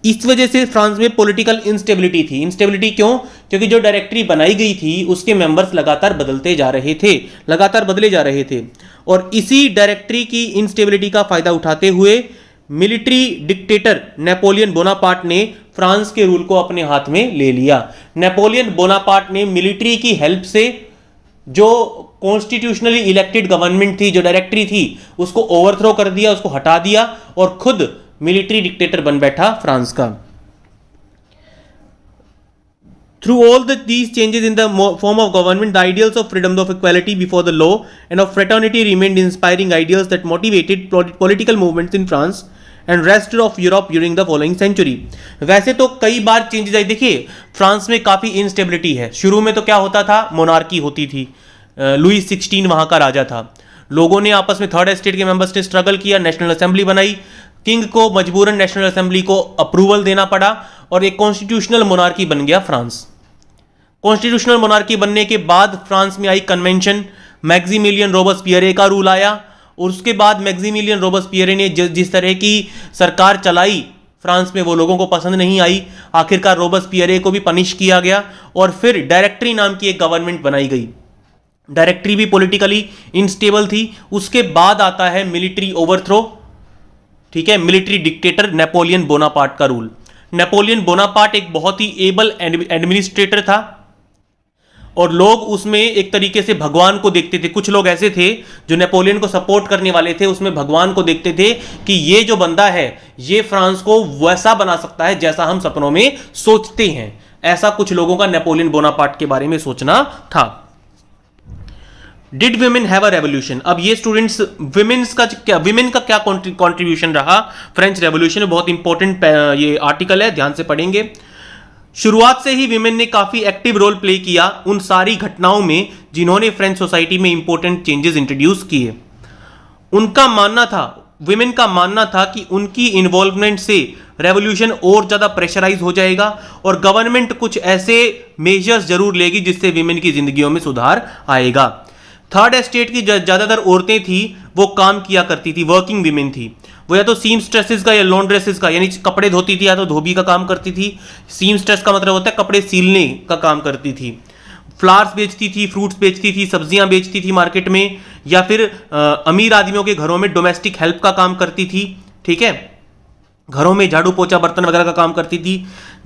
इस वजह से फ्रांस में पॉलिटिकल इंस्टेबिलिटी थी। इंस्टेबिलिटी क्यों? क्योंकि जो डायरेक्टरी बनाई गई थी उसके मेंबर्स लगातार बदलते जा रहे थे, लगातार बदले जा रहे थे। और इसी डायरेक्टरी की इंस्टेबिलिटी का फायदा उठाते हुए मिलिट्री डिक्टेटर नेपोलियन बोनापार्ट ने फ्रांस के रूल को अपने हाथ में ले लिया। नेपोलियन बोनापार्ट ने मिलिट्री की हेल्प से जो कॉन्स्टिट्यूशनली इलेक्टेड गवर्नमेंट थी, जो डायरेक्टरी थी, उसको ओवरथ्रो कर दिया, उसको हटा दिया और खुद मिलिट्री डिक्टेटर बन बैठा फ्रांस का। Through all these changes in the form of government, the ideals of freedom, of equality before the law, and of fraternity remained inspiring ideals that motivated political movements in France and rest of Europe during the following century. वैसे तो कई बार changes आई। देखिए France में काफ़ी instability है। शुरू में तो क्या होता था, मोनार्की होती थी, लुई 16 वहाँ का राजा था। लोगों ने आपस में थर्ड एस्टेट के मेंबर्स ने स्ट्रगल किया, नेशनल असेंबली बनाई, किंग को मजबूरन नेशनल असेंबली को अप्रूवल देना पड़ा और एक कॉन्स्टिट्यूशनल मोनार्की बन गया फ्रांस। कॉन्स्टिट्यूशनल मोनार्की बनने के बाद फ्रांस में आई कन्वेंशन, मैक्सिमिलियन रोबेस्पियरे का रूल आया और उसके बाद मैक्सिमिलियन रोबेस्पियरे ने जिस तरह की सरकार चलाई फ्रांस में वो लोगों को पसंद नहीं आई। आखिरकार रोबेस्पियरे को भी पनिश किया गया और फिर डायरेक्टरी नाम की एक गवर्नमेंट बनाई गई। डायरेक्टरी भी पॉलिटिकली इनस्टेबल थी। उसके बाद आता है मिलिट्री ओवरथ्रो, ठीक है, मिलिट्री डिक्टेटर नेपोलियन बोनापार्ट का रूल। नेपोलियन बोनापार्ट एक बहुत ही एबल एडमिनिस्ट्रेटर था और लोग उसमें एक तरीके से भगवान को देखते थे। कुछ लोग ऐसे थे जो नेपोलियन को सपोर्ट करने वाले थे, उसमें भगवान को देखते थे कि ये जो बंदा है ये फ्रांस को वैसा बना सकता है जैसा हम सपनों में सोचते हैं। ऐसा कुछ लोगों का नेपोलियन बोनापार्ट के बारे में सोचना था। Did women have a revolution? अब ये स्टूडेंट्स विमेन का क्या कॉन्ट्रीब्यूशन रहा फ्रेंच रेवोल्यूशन में, बहुत इंपॉर्टेंट ये आर्टिकल है, ध्यान से पढ़ेंगे। शुरुआत से ही विमेन ने काफी एक्टिव रोल प्ले किया उन सारी घटनाओं में जिन्होंने फ्रेंच सोसाइटी में इंपॉर्टेंट चेंजेस इंट्रोड्यूस किए। उनका मानना था, विमेन का मानना था कि उनकी इन्वॉल्वमेंट से रेवोल्यूशन और ज्यादा प्रेशराइज हो जाएगा और गवर्नमेंट कुछ ऐसे मेजर्स जरूर लेगी जिससे विमेन की जिंदगियों में सुधार आएगा। थर्ड एस्टेट की ज्यादातर औरतें थी वो काम किया करती थी, वर्किंग विमेन थी। वो या तो सीमस्ट्रेसेस का या लॉन्ड्रेसेस का यानी कपड़े धोती थी या तो धोबी का काम करती थी। सीमस्ट्रेस का मतलब होता है कपड़े सीलने का काम करती थी। फ्लावर्स बेचती थी, फ्रूट्स बेचती थी, सब्जियां बेचती थी मार्केट में, या फिर अमीर आदमियों के घरों में डोमेस्टिक हेल्प का काम करती थी, ठीक है, घरों में झाड़ू पोछा बर्तन वगैरह का काम करती थी।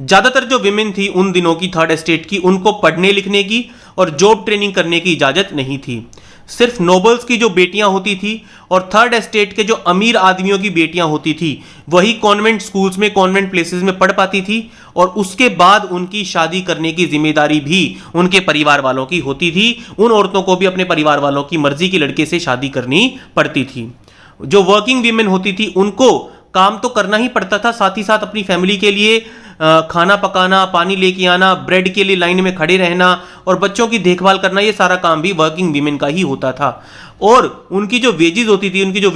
ज्यादातर जो विमेन थी उन दिनों की थर्ड एस्टेट की, उनको पढ़ने लिखने की और जॉब ट्रेनिंग करने की इजाजत नहीं थी। सिर्फ नोबल्स की जो बेटियां होती थी और थर्ड एस्टेट के जो अमीर आदमियों की बेटियां होती थी वही कॉन्वेंट स्कूल्स में, कॉन्वेंट प्लेसेस में पढ़ पाती थी, और उसके बाद उनकी शादी करने की जिम्मेदारी भी उनके परिवार वालों की होती थी। उन औरतों को भी अपने परिवार वालों की मर्जी के लड़के से शादी करनी पड़ती थी। जो वर्किंग वीमेन होती थी उनको काम तो करना ही पड़ता था, साथ ही साथ अपनी फैमिली के लिए खाना पकाना, पानी लेके आना, ब्रेड के लिए लाइन में खड़े रहना और बच्चों की देखभाल करना, ये सारा काम भी वर्किंग वीमेन का ही होता था। और उनकी जो वेजेस होती थी, उनकी जो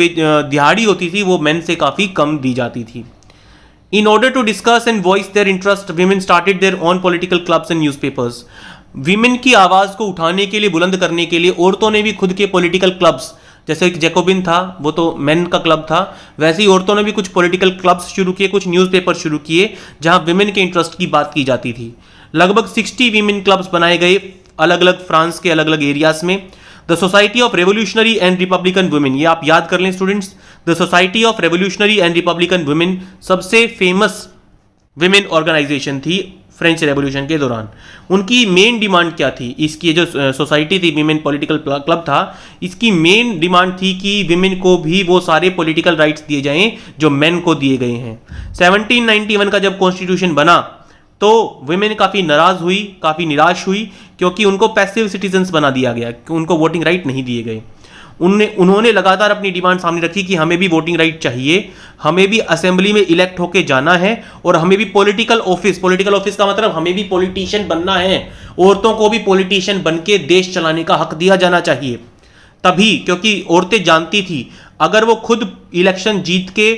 दिहाड़ी होती थी, वो मेन से काफ़ी कम दी जाती थी। In order to discuss and voice their interest, women started their own political clubs and newspapers. Women की आवाज़ को उठाने के लिए, बुलंद करने के लिए औरतों ने भी खुद के पॉलिटिकल क्लब्स, जैसे एक जैकोबिन था, वो तो मेन का क्लब था, वैसे ही औरतों ने भी कुछ पॉलिटिकल क्लब्स शुरू किए, कुछ न्यूज़पेपर शुरू किए जहां विमेन के इंटरेस्ट की बात की जाती थी। लगभग 60 विमेन क्लब्स बनाए गए अलग अलग फ्रांस के अलग अलग एरियाज में। The society of revolutionary and Republican women, ये आप याद कर लें students, the society of revolutionary and Republican women सबसे फेमस विमेन ऑर्गेनाइजेशन थी फ्रेंच रेवोल्यूशन के दौरान। उनकी मेन डिमांड क्या थी? इसकी जो सोसाइटी थी, विमेन पॉलिटिकल क्लब था, इसकी मेन डिमांड थी कि विमेन को भी वो सारे पॉलिटिकल राइट्स दिए जाएं जो मेन को दिए गए हैं। 1791 का जब कॉन्स्टिट्यूशन बना तो विमेन काफ़ी नाराज़ हुई, काफ़ी निराश हुई, क्योंकि उनको पैसिव सिटीजन्स बना दिया गया, उनको वोटिंग राइट नहीं दिए गए। उन्होंने लगातार अपनी डिमांड सामने रखी कि हमें भी वोटिंग राइट चाहिए, हमें भी असेंबली में इलेक्ट होके जाना है, और हमें भी पॉलिटिकल ऑफिस का मतलब हमें भी पॉलिटिशियन बनना है, औरतों को भी पॉलिटिशियन बन के देश चलाने का हक दिया जाना चाहिए। तभी, क्योंकि औरतें जानती थी अगर वो खुद इलेक्शन जीत के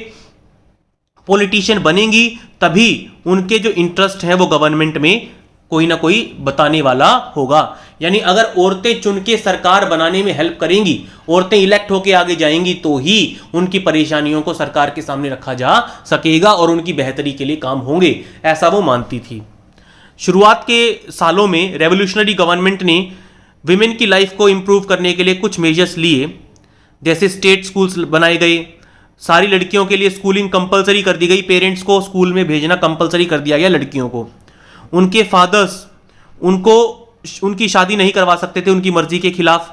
पॉलिटिशियन बनेंगी तभी उनके जो इंटरेस्ट हैं वो गवर्नमेंट में कोई ना कोई बताने वाला होगा। यानी अगर औरतें चुन के सरकार बनाने में हेल्प करेंगी, औरतें इलेक्ट होके आगे जाएंगी, तो ही उनकी परेशानियों को सरकार के सामने रखा जा सकेगा और उनकी बेहतरी के लिए काम होंगे, ऐसा वो मानती थी। शुरुआत के सालों में रेवोल्यूशनरी गवर्नमेंट ने विमेन की लाइफ को इंप्रूव करने के लिए कुछ मेजर्स लिए, जैसे स्टेट स्कूल्स बनाए गए, सारी लड़कियों के लिए स्कूलिंग कंपलसरी कर दी गई, पेरेंट्स को स्कूल में भेजना कंपलसरी कर दिया गया लड़कियों को। उनके फादर्स उनकी शादी नहीं करवा सकते थे उनकी मर्जी के खिलाफ।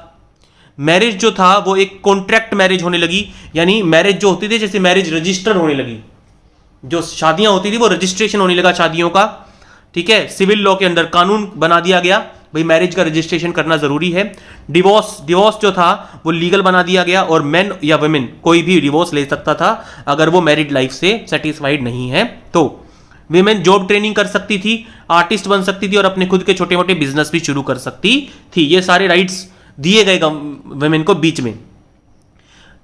मैरिज जो था वो एक कॉन्ट्रैक्ट मैरिज होने लगी, यानी मैरिज जो होती थी जैसे मैरिज रजिस्टर होने लगी, जो शादियां होती थी वो रजिस्ट्रेशन होने लगा शादियों का। ठीक है, सिविल लॉ के अंदर कानून बना दिया गया, भाई मैरिज का रजिस्ट्रेशन करना जरूरी है। डिवोर्स जो था वो लीगल बना दिया गया, और मेन या वुमेन कोई भी डिवोर्स ले सकता था अगर वो मैरिड लाइफ से सेटिस्फाइड नहीं है। तो विमेन जॉब ट्रेनिंग कर सकती थी, आर्टिस्ट बन सकती थी और अपने खुद के छोटे मोटे बिजनेस भी शुरू कर सकती थी। ये सारे राइट्स दिए गए विमेन को बीच में।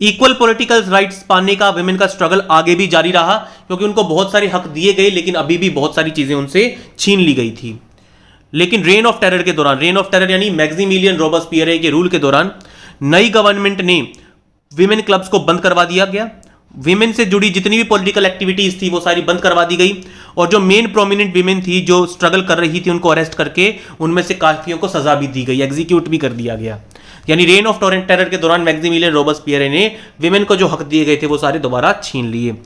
इक्वल पॉलिटिकल राइट्स पाने का विमेन का स्ट्रगल आगे भी जारी रहा, क्योंकि उनको बहुत सारे हक दिए गए लेकिन अभी भी बहुत सारी चीजें उनसे छीन ली गई थी। लेकिन रेन ऑफ टेरर के दौरान, रेन ऑफ टेरर यानी मैक्सिमिलियन रॉबस्पियर के रूल के दौरान, नई गवर्नमेंट ने विमेन क्लब्स को बंद करवा दिया गया। विमेन से जुड़ी जितनी भी पॉलिटिकल एक्टिविटीज थी वो सारी बंद करवा दी गई, और जो मेन प्रोमिनेंट विमेन थी जो स्ट्रगल कर रही थी उनको अरेस्ट करके उनमें से काफियों को सजा भी दी गई, एग्जीक्यूट भी कर दिया गया। यानी रेन ऑफ टेरर के दौरान मैक्सिमिलियन रॉबस्पियर ने विमेन को जो हक दिए गए थे वो सारे दोबारा छीन लिए।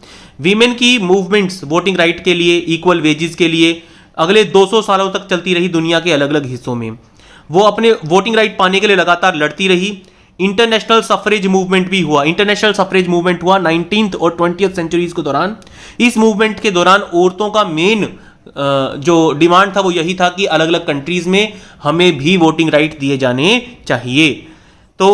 विमेन की मूवमेंट्स वोटिंग राइट के लिए, इक्वल वेजेस के लिए अगले 200 सालों तक चलती रही दुनिया के अलग अलग हिस्सों में। वो अपने वोटिंग राइट पाने के लिए लगातार लड़ती रही। इंटरनेशनल सफरेज मूवमेंट भी हुआ, इंटरनेशनल सफरेज मूवमेंट हुआ 19th और 20th सेंचुरीज के दौरान। इस मूवमेंट के दौरान औरतों का मेन जो डिमांड था वो यही था कि अलग अलग कंट्रीज में हमें भी वोटिंग राइट दिए जाने चाहिए। तो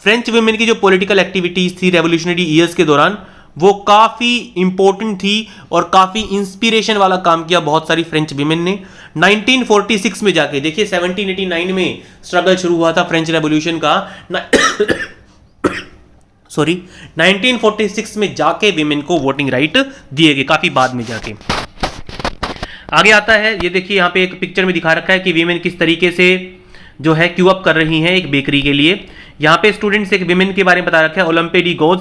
फ्रेंच वुमेन की जो पॉलिटिकल एक्टिविटीज थी रेवोल्यूशनरी ईयर्स के दौरान वो काफ़ी इंपॉर्टेंट थी और काफ़ी इंस्पिरेशन वाला काम किया बहुत सारी फ्रेंच विमेन ने। 1946 में जाके देखिए, 1789 में स्ट्रगल शुरू हुआ था फ्रेंच रेवोल्यूशन का, 1946 में जाके विमेन को वोटिंग राइट दिए गए, काफ़ी बाद में जाके। आगे आता है, ये देखिए यहाँ पे एक पिक्चर में दिखा रखा है कि विमेन किस तरीके से जो है क्यू अप कर रही हैं एक बेकरी के लिए। यहाँ पे स्टूडेंट्स एक विमेन के बारे में बता रखा है, ओलंपे डी गोज।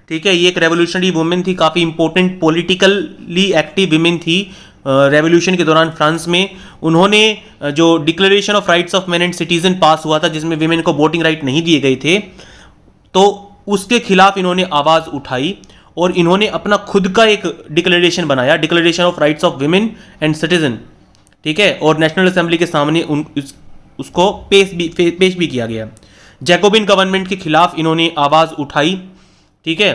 ठीक है, ये एक रेवोल्यूशनरी वुमेन थी, काफ़ी इंपॉर्टेंट पॉलिटिकली एक्टिव विमेन थी रेवोल्यूशन के दौरान फ्रांस में। उन्होंने जो declaration of rights of man and citizen pass हुआ था जिसमें विमेन को वोटिंग राइट नहीं दिए गए थे, तो उसके खिलाफ इन्होंने आवाज़ उठाई और इन्होंने अपना खुद का एक डिक्लेरेशन बनाया, declaration of rights of women and citizen. ठीक है, और नेशनल असेंबली के सामने उसको पेश भी किया गया। जैकोबिन गवर्नमेंट के खिलाफ इन्होंने आवाज़ उठाई, ठीक है,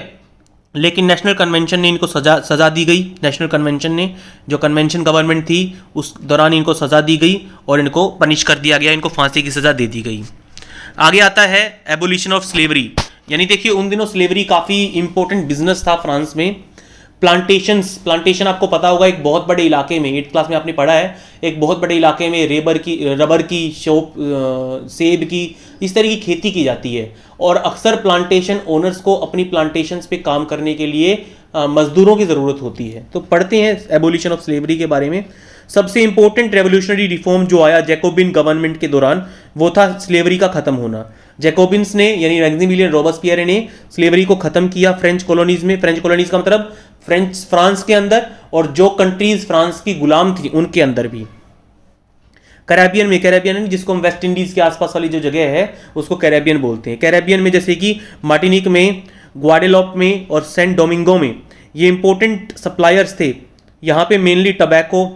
लेकिन नेशनल कन्वेंशन ने इनको सज़ा दी गई। नेशनल कन्वेंशन ने, जो कन्वेंशन गवर्नमेंट थी, उस दौरान इनको सज़ा दी गई और इनको पनिश कर दिया गया, इनको फांसी की सज़ा दे दी गई। आगे आता है एबोलिशन ऑफ स्लेवरी, यानी देखिए उन दिनों स्लेवरी काफ़ी इंपॉर्टेंट बिजनेस था फ्रांस में। प्लांटेशन आपको पता होगा, एक बहुत बड़े इलाके में, 8th क्लास में आपने पढ़ा है, एक बहुत बड़े इलाके में रबर की शॉप, सेब की, इस तरह की खेती की जाती है। और अक्सर प्लांटेशन ओनर्स को अपनी प्लांटेशंस पे काम करने के लिए मजदूरों की ज़रूरत होती है। तो पढ़ते हैं एबोलिशन ऑफ स्लेवरी के बारे में। सबसे इंपॉर्टेंट रेवोल्यूशनरी रिफॉर्म जो आया जैकोबिन गवर्नमेंट के दौरान, वो था स्लेवरी का खत्म होना। जैकोबिन्स ने, यानी मैक्सिमिलियन रोबेस्पियर ने स्लेवरी को खत्म किया फ्रेंच कॉलोनीज में। फ्रेंच कॉलोनीज का मतलब फ्रांस के अंदर, और जो कंट्रीज फ्रांस की गुलाम थी उनके अंदर भी। कैरेबियन जिसको हम वेस्ट इंडीज के आसपास वाली जो जगह है उसको कैरेबियन बोलते हैं। कैरेबियन में जैसे कि मार्टिनिक में, ग्वाडेलोप में और सेंट डोमिंगो में ये इंपॉर्टेंट सप्लायर्स थे। यहाँ पे मेनली टबैको,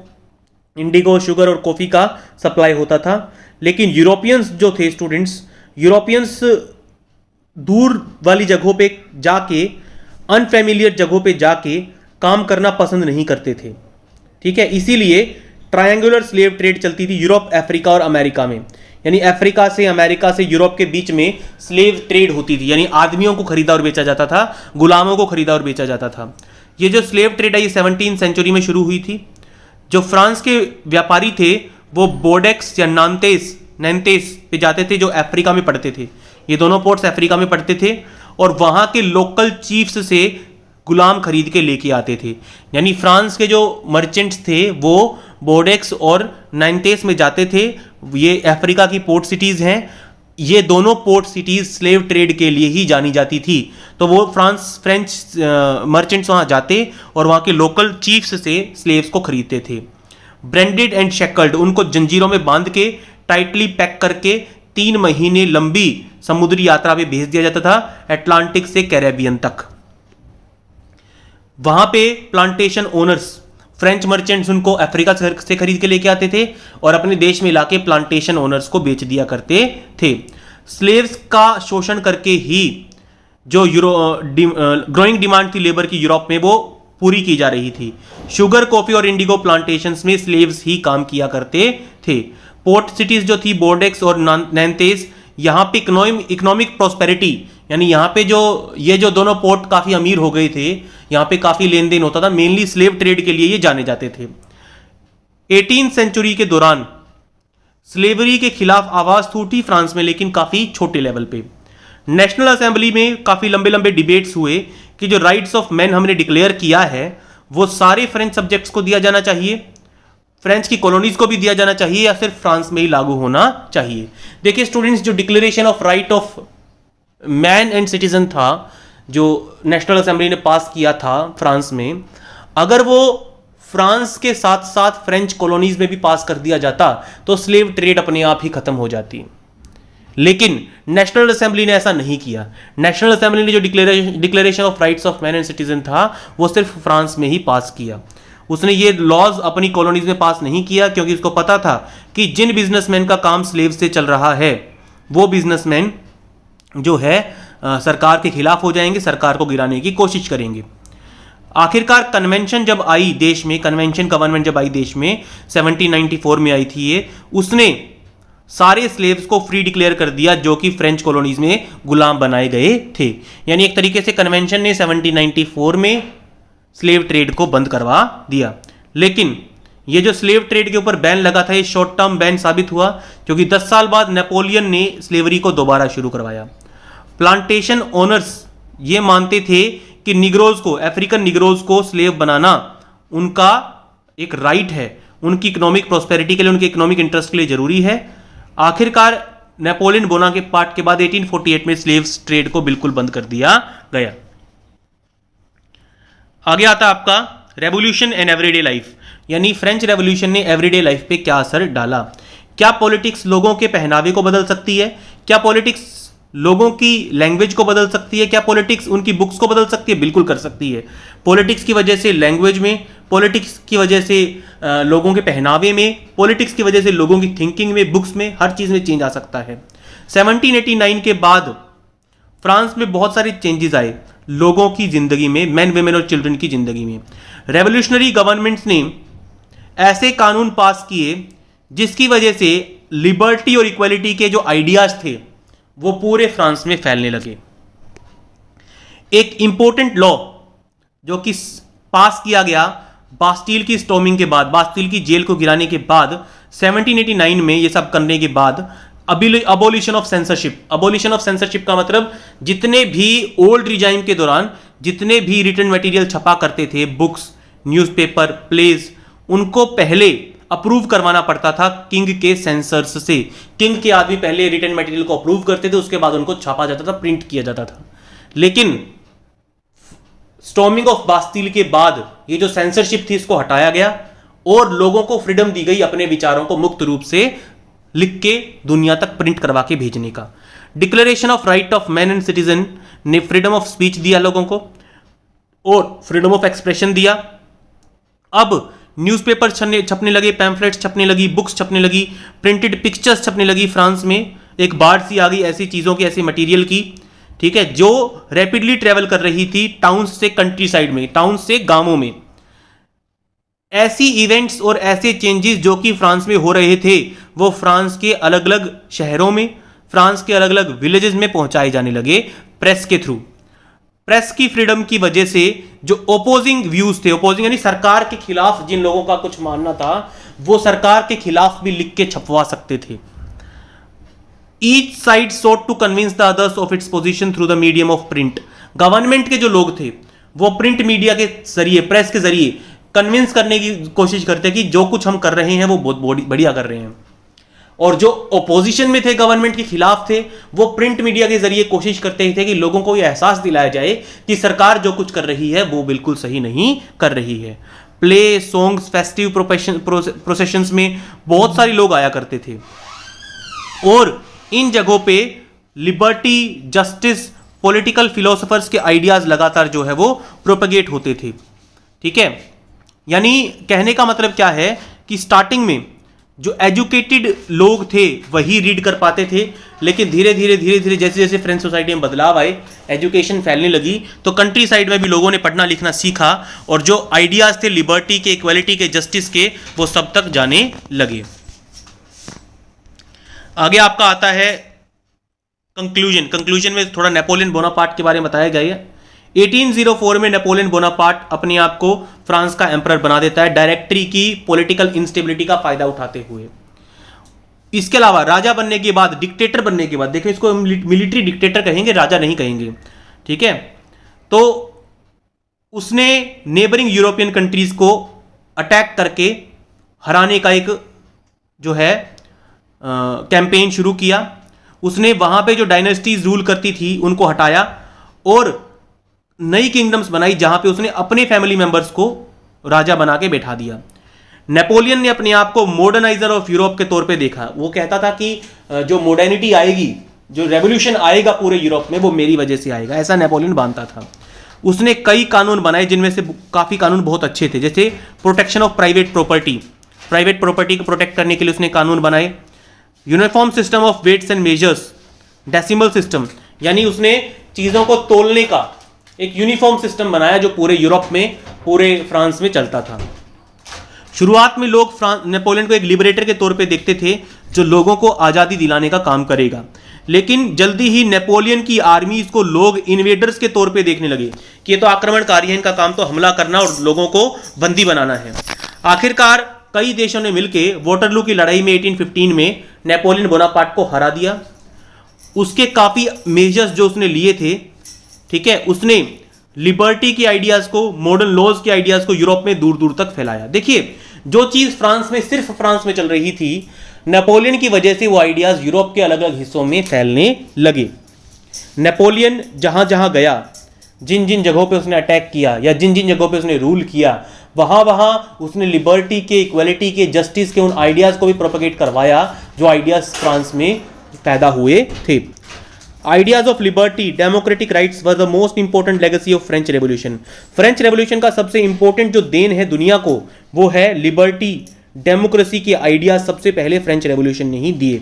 इंडिगो, शुगर और कॉफ़ी का सप्लाई होता था। लेकिन यूरोपियंस जो थे स्टूडेंट्स, यूरोपियंस दूर वाली जगहों पे जाके, अनफेमिलियर जगहों पे जाके काम करना पसंद नहीं करते थे, ठीक है। इसीलिए ट्रायंगुलर स्लेव ट्रेड चलती थी यूरोप, अफ्रीका और अमेरिका में, यानी अफ्रीका से, अमेरिका से यूरोप के बीच में स्लेव ट्रेड होती थी, यानी आदमियों को खरीदा और बेचा जाता था, गुलामों को खरीदा और बेचा जाता था। ये जो स्लेव ट्रेड है ये 17th सेंचुरी में शुरू हुई थी। जो फ्रांस के व्यापारी थे वो बोर्डेक्स या नैंतेस पे जाते थे, जो अफ्रीका में पड़ते थे। ये दोनों पोर्ट्स अफ्रीका में पड़ते थे और वहाँ के लोकल चीफ्स से गुलाम खरीद के लेके आते थे। यानी फ्रांस के जो मर्चेंट्स थे वो बोर्डेक्स और नैंतेस में जाते थे। ये अफ्रीका की पोर्ट सिटीज़ हैं। ये दोनों पोर्ट सिटीज़ स्लेव ट्रेड के लिए ही जानी जाती थी। तो वो फ्रेंच मर्चेंट्स वहाँ जाते और वहाँ के लोकल चीफ्स से स्लेव्स को खरीदते थे। ब्रेंडेड एंड शेकल्ड, उनको जंजीरों में बांध के टाइटली पैक करके 3 महीने लंबी समुद्री यात्रा पे भेज दिया जाता था, अटलांटिक से कैरेबियन तक। वहां पे प्लांटेशन ओनर्स, फ्रेंच मर्चेंट्स उनको अफ्रीका से खरीद के लेके आते थे और अपने देश में लाके प्लांटेशन ओनर्स को बेच दिया करते थे। स्लेव्स का शोषण करके ही जो ग्रोइंग डिमांड थी लेबर की यूरोप में, वो पूरी की जा रही थी। शुगर, कॉफी और इंडिगो प्लांटेशंस में स्लेव्स ही काम किया करते थे। पोर्ट सिटीज जो थी बोर्डेक्स और नैंतेस, यहाँ पे इकोनॉमिक प्रॉस्पेरिटी, यानी यहाँ पे जो दोनों पोर्ट काफ़ी अमीर हो गए थे, यहाँ पे काफ़ी लेन देन होता था। मेनली स्लेव ट्रेड के लिए ये जाने जाते थे। 18th सेंचुरी के दौरान स्लेवरी के खिलाफ आवाज़ उठी फ्रांस में, लेकिन काफ़ी छोटे लेवल पे। नेशनल असेंबली में काफ़ी लंबे लंबे डिबेट्स हुए कि जो राइट्स ऑफ मैन हमने डिक्लेयर किया है वो सारे फ्रेंच सब्जेक्ट्स को दिया जाना चाहिए, फ्रेंच की कॉलोनीज को भी दिया जाना चाहिए, या सिर्फ फ्रांस में ही लागू होना चाहिए। देखिए स्टूडेंट्स, जो declaration of right of man and citizen था, जो नेशनल असेंबली ने पास किया था फ्रांस में, अगर वो फ्रांस के साथ साथ फ्रेंच कॉलोनीज में भी पास कर दिया जाता तो स्लेव ट्रेड अपने आप ही खत्म हो जाती। लेकिन नेशनल असेंबली ने ऐसा नहीं किया। नेशनल असेंबली ने जो declaration of rights of man and citizen था वो सिर्फ फ्रांस में ही पास किया। उसने ये लॉज अपनी कॉलोनीज में पास नहीं किया, क्योंकि उसको पता था कि जिन बिजनेसमैन का काम स्लेव से चल रहा है वो बिजनेसमैन जो है सरकार के खिलाफ हो जाएंगे, सरकार को गिराने की कोशिश करेंगे। आखिरकार कन्वेंशन जब आई देश में, कन्वेंशन गवर्नमेंट जब आई देश में 1794 में आई थी ये, उसने सारे स्लेव्स को फ्री डिक्लेयर कर दिया जो कि फ्रेंच कॉलोनीज में गुलाम बनाए गए थे। यानी एक तरीके से कन्वेंशन ने 1794 में स्लेव ट्रेड को बंद करवा दिया। लेकिन ये जो स्लेव ट्रेड के ऊपर बैन लगा था ये शॉर्ट टर्म बैन साबित हुआ, क्योंकि 10 साल बाद नेपोलियन ने स्लेवरी को दोबारा शुरू करवाया। प्लांटेशन ओनर्स ये मानते थे कि निग्रोज को, अफ्रीकन निग्रोज को स्लेव बनाना उनका एक राइट है, उनकी इकोनॉमिक प्रॉस्पेरिटी के लिए, उनके इकोनॉमिक इंटरेस्ट के लिए जरूरी है। आखिरकार नेपोलियन बोनापार्ट के बाद 1848 में स्लेव्स ट्रेड को बिल्कुल बंद कर दिया गया। आगे आता आपका रेवोल्यूशन एंड एवरीडे लाइफ, यानी फ्रेंच रेवोल्यूशन ने एवरीडे लाइफ पे क्या असर डाला। क्या पॉलिटिक्स लोगों के पहनावे को बदल सकती है? क्या पॉलिटिक्स लोगों की लैंग्वेज को बदल सकती है? क्या पॉलिटिक्स उनकी बुक्स को बदल सकती है? बिल्कुल कर सकती है। पॉलिटिक्स की वजह से लैंग्वेज में, पॉलिटिक्स की वजह से लोगों के पहनावे में, पॉलिटिक्स की वजह से लोगों की थिंकिंग में, बुक्स में, हर चीज़ में चेंज आ सकता है। 1789 के बाद फ्रांस में बहुत सारे चेंजेस आए लोगों की जिंदगी में, मैन वेमेन और चिल्ड्रन की जिंदगी में। रेवोल्यूशनरी गवर्नमेंट्स ने ऐसे कानून पास किए जिसकी वजह से लिबर्टी और इक्वालिटी के जो आइडियाज थे वो पूरे फ्रांस में फैलने लगे। एक इंपॉर्टेंट लॉ जो कि पास किया गया बास्टील की स्टॉर्मिंग के बाद, बास्टील की जेल को गिराने के बाद, 1789 में ये सब करने के बाद abolition of censorship. Abolition of censorship का मतलब जितने भी ओल्ड रिजाइम के दौरान जितने भी रिटन मटेरियल छपा करते थे, बुक्स, न्यूज़पेपर, प्लेज, उनको पहले अप्रूव करवाना पड़ता था किंग के सेंसर्स से। किंग के आदमी पहले रिटन मटेरियल को अप्रूव करते थे, उसके बाद उनको छापा जाता था, प्रिंट किया जाता था। लेकिन स्टॉर्मिंग ऑफ बास्टील के बाद ये जो सेंसरशिप थी इसको हटाया गया और लोगों को फ्रीडम दी गई अपने विचारों को मुक्त रूप से लिख के दुनिया तक प्रिंट करवा के भेजने का। Declaration of right of man and citizen ने फ्रीडम ऑफ स्पीच दिया लोगों को और फ्रीडम ऑफ एक्सप्रेशन दिया। अब न्यूज़पेपर छपने लगे, पैम्फलेट्स छपने लगी, बुक्स छपने लगी, प्रिंटेड पिक्चर्स छपने लगी। फ्रांस में एक बाढ़ सी आ गई ऐसी चीज़ों की, ऐसी मटेरियल की, ठीक है, जो रैपिडली ट्रेवल कर रही थी टाउन्स से कंट्री साइड में, टाउन्स से गांवों में। ऐसी इवेंट्स और ऐसे चेंजेस जो कि फ्रांस में हो रहे थे वो फ्रांस के अलग अलग शहरों में, फ्रांस के अलग अलग विलेजेस में पहुंचाए जाने लगे प्रेस के थ्रू। प्रेस की फ्रीडम की वजह से जो ओपोजिंग व्यूज थे, ओपोजिंग यानी सरकार के खिलाफ जिन लोगों का कुछ मानना था वो सरकार के खिलाफ भी लिख के छपवा सकते थे। Each side sought to convince the others of its position through the medium of print. Government के जो लोग थे वो प्रिंट मीडिया के जरिए, प्रेस के जरिए कन्विंस करने की कोशिश करते कि जो कुछ हम कर रहे हैं वो बहुत बढ़िया कर रहे हैं, और जो ओपोजिशन में थे, गवर्नमेंट के खिलाफ थे, वो प्रिंट मीडिया के जरिए कोशिश करते थे कि लोगों को यह एहसास दिलाया जाए कि सरकार जो कुछ कर रही है वो बिल्कुल सही नहीं कर रही है। प्ले, सॉन्ग्स, फेस्टिव प्रोसेशंस में बहुत सारे लोग आया करते थे और इन जगहों पे लिबर्टी, जस्टिस, पॉलिटिकल फिलोसोफर्स के आइडियाज लगातार जो है वो प्रोपेगेट होते थे। ठीक है, यानी कहने का मतलब क्या है कि स्टार्टिंग में जो एजुकेटेड लोग थे वही रीड कर पाते थे, लेकिन धीरे धीरे जैसे जैसे फ्रेंच सोसाइटी में बदलाव आए, एजुकेशन फैलने लगी, तो कंट्री साइड में भी लोगों ने पढ़ना लिखना सीखा और जो आइडियाज थे लिबर्टी के, इक्वालिटी के, जस्टिस के, वो सब तक जाने लगे। आगे आपका आता है कंक्लूजन। कंक्लूजन में थोड़ा नेपोलियन बोनापार्ट के बारे में बताया गया है। 1804 में नेपोलियन बोनापार्ट अपने आप को फ्रांस का एम्परर बना देता है, डायरेक्टरी की पॉलिटिकल इंस्टेबिलिटी का फायदा उठाते हुए। इसके अलावा राजा बनने के बाद, डिक्टेटर बनने के बाद, देखिए इसको मिलिट्री डिक्टेटर कहेंगे, राजा नहीं कहेंगे, ठीक है, तो उसने नेबरिंग यूरोपियन कंट्रीज को अटैक करके हराने का एक जो है कैंपेन शुरू किया। उसने वहां पे जो डायनेस्टीज रूल करती थी उनको हटाया और नई किंगडम्स बनाई जहां पे उसने अपने फैमिली मेंबर्स को राजा बना के बैठा दिया। नेपोलियन ने अपने आप को मॉडर्नाइजर ऑफ यूरोप के तौर पे देखा। वो कहता था कि जो मॉडर्निटी आएगी, जो रेवोल्यूशन आएगा पूरे यूरोप में, वो मेरी वजह से आएगा, ऐसा नेपोलियन मानता था। उसने कई कानून बनाए जिनमें से काफी कानून बहुत अच्छे थे, जैसे protection of private property, private property को प्रोटेक्ट करने के लिए उसने कानून बनाए। Uniform system of weights and measures, decimal system, यानी उसने चीजों को तोलने का एक यूनिफॉर्म सिस्टम बनाया जो पूरे यूरोप में, पूरे फ्रांस में चलता था। शुरुआत में लोग नेपोलियन को एक लिबरेटर के तौर पे देखते थे जो लोगों को आज़ादी दिलाने का काम करेगा, लेकिन जल्दी ही नेपोलियन की आर्मीज को लोग इन्वेडर्स के तौर पे देखने लगे कि ये तो आक्रमणकारी है, इनका काम तो हमला करना और लोगों को बंदी बनाना है। आखिरकार कई देशों ने मिलकर वाटरलू की लड़ाई में 1815 में नेपोलियन बोनापार्ट को हरा दिया। उसके काफ़ी मेजर्स जो उसने लिए थे, ठीक है, उसने लिबर्टी के आइडियाज़ को, मॉडर्न लॉज के आइडियाज़ को यूरोप में दूर दूर तक फैलाया। देखिए, जो चीज़ फ्रांस में, सिर्फ फ्रांस में चल रही थी, नेपोलियन की वजह से वो आइडियाज़ यूरोप के अलग अलग हिस्सों में फैलने लगे। नेपोलियन जहाँ जहाँ गया, जिन जिन जगहों पे उसने अटैक किया या जिन जिन जगहों पे उसने रूल किया, वहाँ वहाँ उसने लिबर्टी के, इक्वालिटी के, जस्टिस के उन आइडियाज़ को भी प्रोपेगेट करवाया जो आइडियाज़ फ्रांस में पैदा हुए थे। Ideas of liberty, democratic rights was the most important legacy of French revolution. French revolution का सबसे इंपॉर्टेंट जो देन है दुनिया को, वो है लिबर्टी, डेमोक्रेसी के आइडियाज सबसे पहले फ्रेंच रेवोल्यूशन ने ही दिए।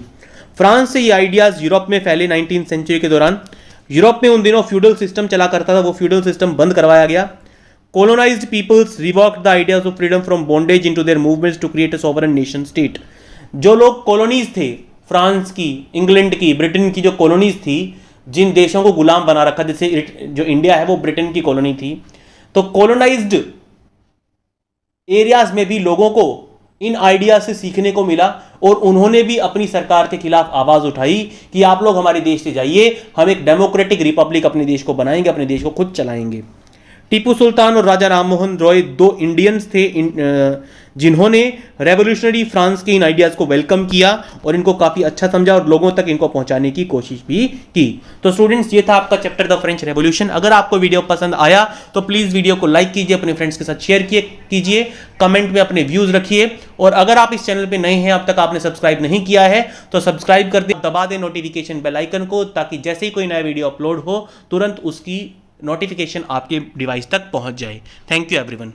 फ्रांस से ये आइडियाज यूरोप में फैले 19th सेंचुरी के दौरान। यूरोप में उन दिनों फ्यूडल सिस्टम चला करता था, वो फ्यूडल सिस्टम बंद करवाया गया। Colonized peoples revoked the ideas of freedom from bondage into their movements to create a sovereign nation state। जो लोग कॉलोनीज थे, फ्रांस की, इंग्लैंड की, ब्रिटेन की जो कॉलोनीज थी, जिन देशों को गुलाम बना रखा, जैसे जो इंडिया है वो ब्रिटेन की कॉलोनी थी, तो कॉलोनाइज्ड एरियाज में भी लोगों को इन आइडियाज से सीखने को मिला और उन्होंने भी अपनी सरकार के खिलाफ आवाज उठाई कि आप लोग हमारे देश से जाइए, हम एक डेमोक्रेटिक रिपब्लिक अपने देश को बनाएंगे, अपने देश को खुद चलाएंगे। टीपू सुल्तान और राजा राममोहन रॉय दो इंडियंस थे जिन्होंने रेवोल्यूशनरी फ्रांस के इन आइडियाज को वेलकम किया और इनको काफी अच्छा समझा और लोगों तक इनको पहुंचाने की कोशिश भी की। तो स्टूडेंट्स, ये था आपका चैप्टर द फ्रेंच रेवोल्यूशन। अगर आपको वीडियो पसंद आया तो प्लीज वीडियो को लाइक कीजिए, अपने फ्रेंड्स के साथ शेयर कीजिए, कमेंट में अपने व्यूज रखिए और अगर आप इस चैनल पे नए हैं, अब तक आपने सब्सक्राइब नहीं किया है तो सब्सक्राइब कर दे, दबा दें नोटिफिकेशन बेल आइकन को, ताकि जैसे ही कोई नया वीडियो अपलोड हो तुरंत उसकी नोटिफिकेशन आपके डिवाइस तक पहुंच जाए। Thank you everyone.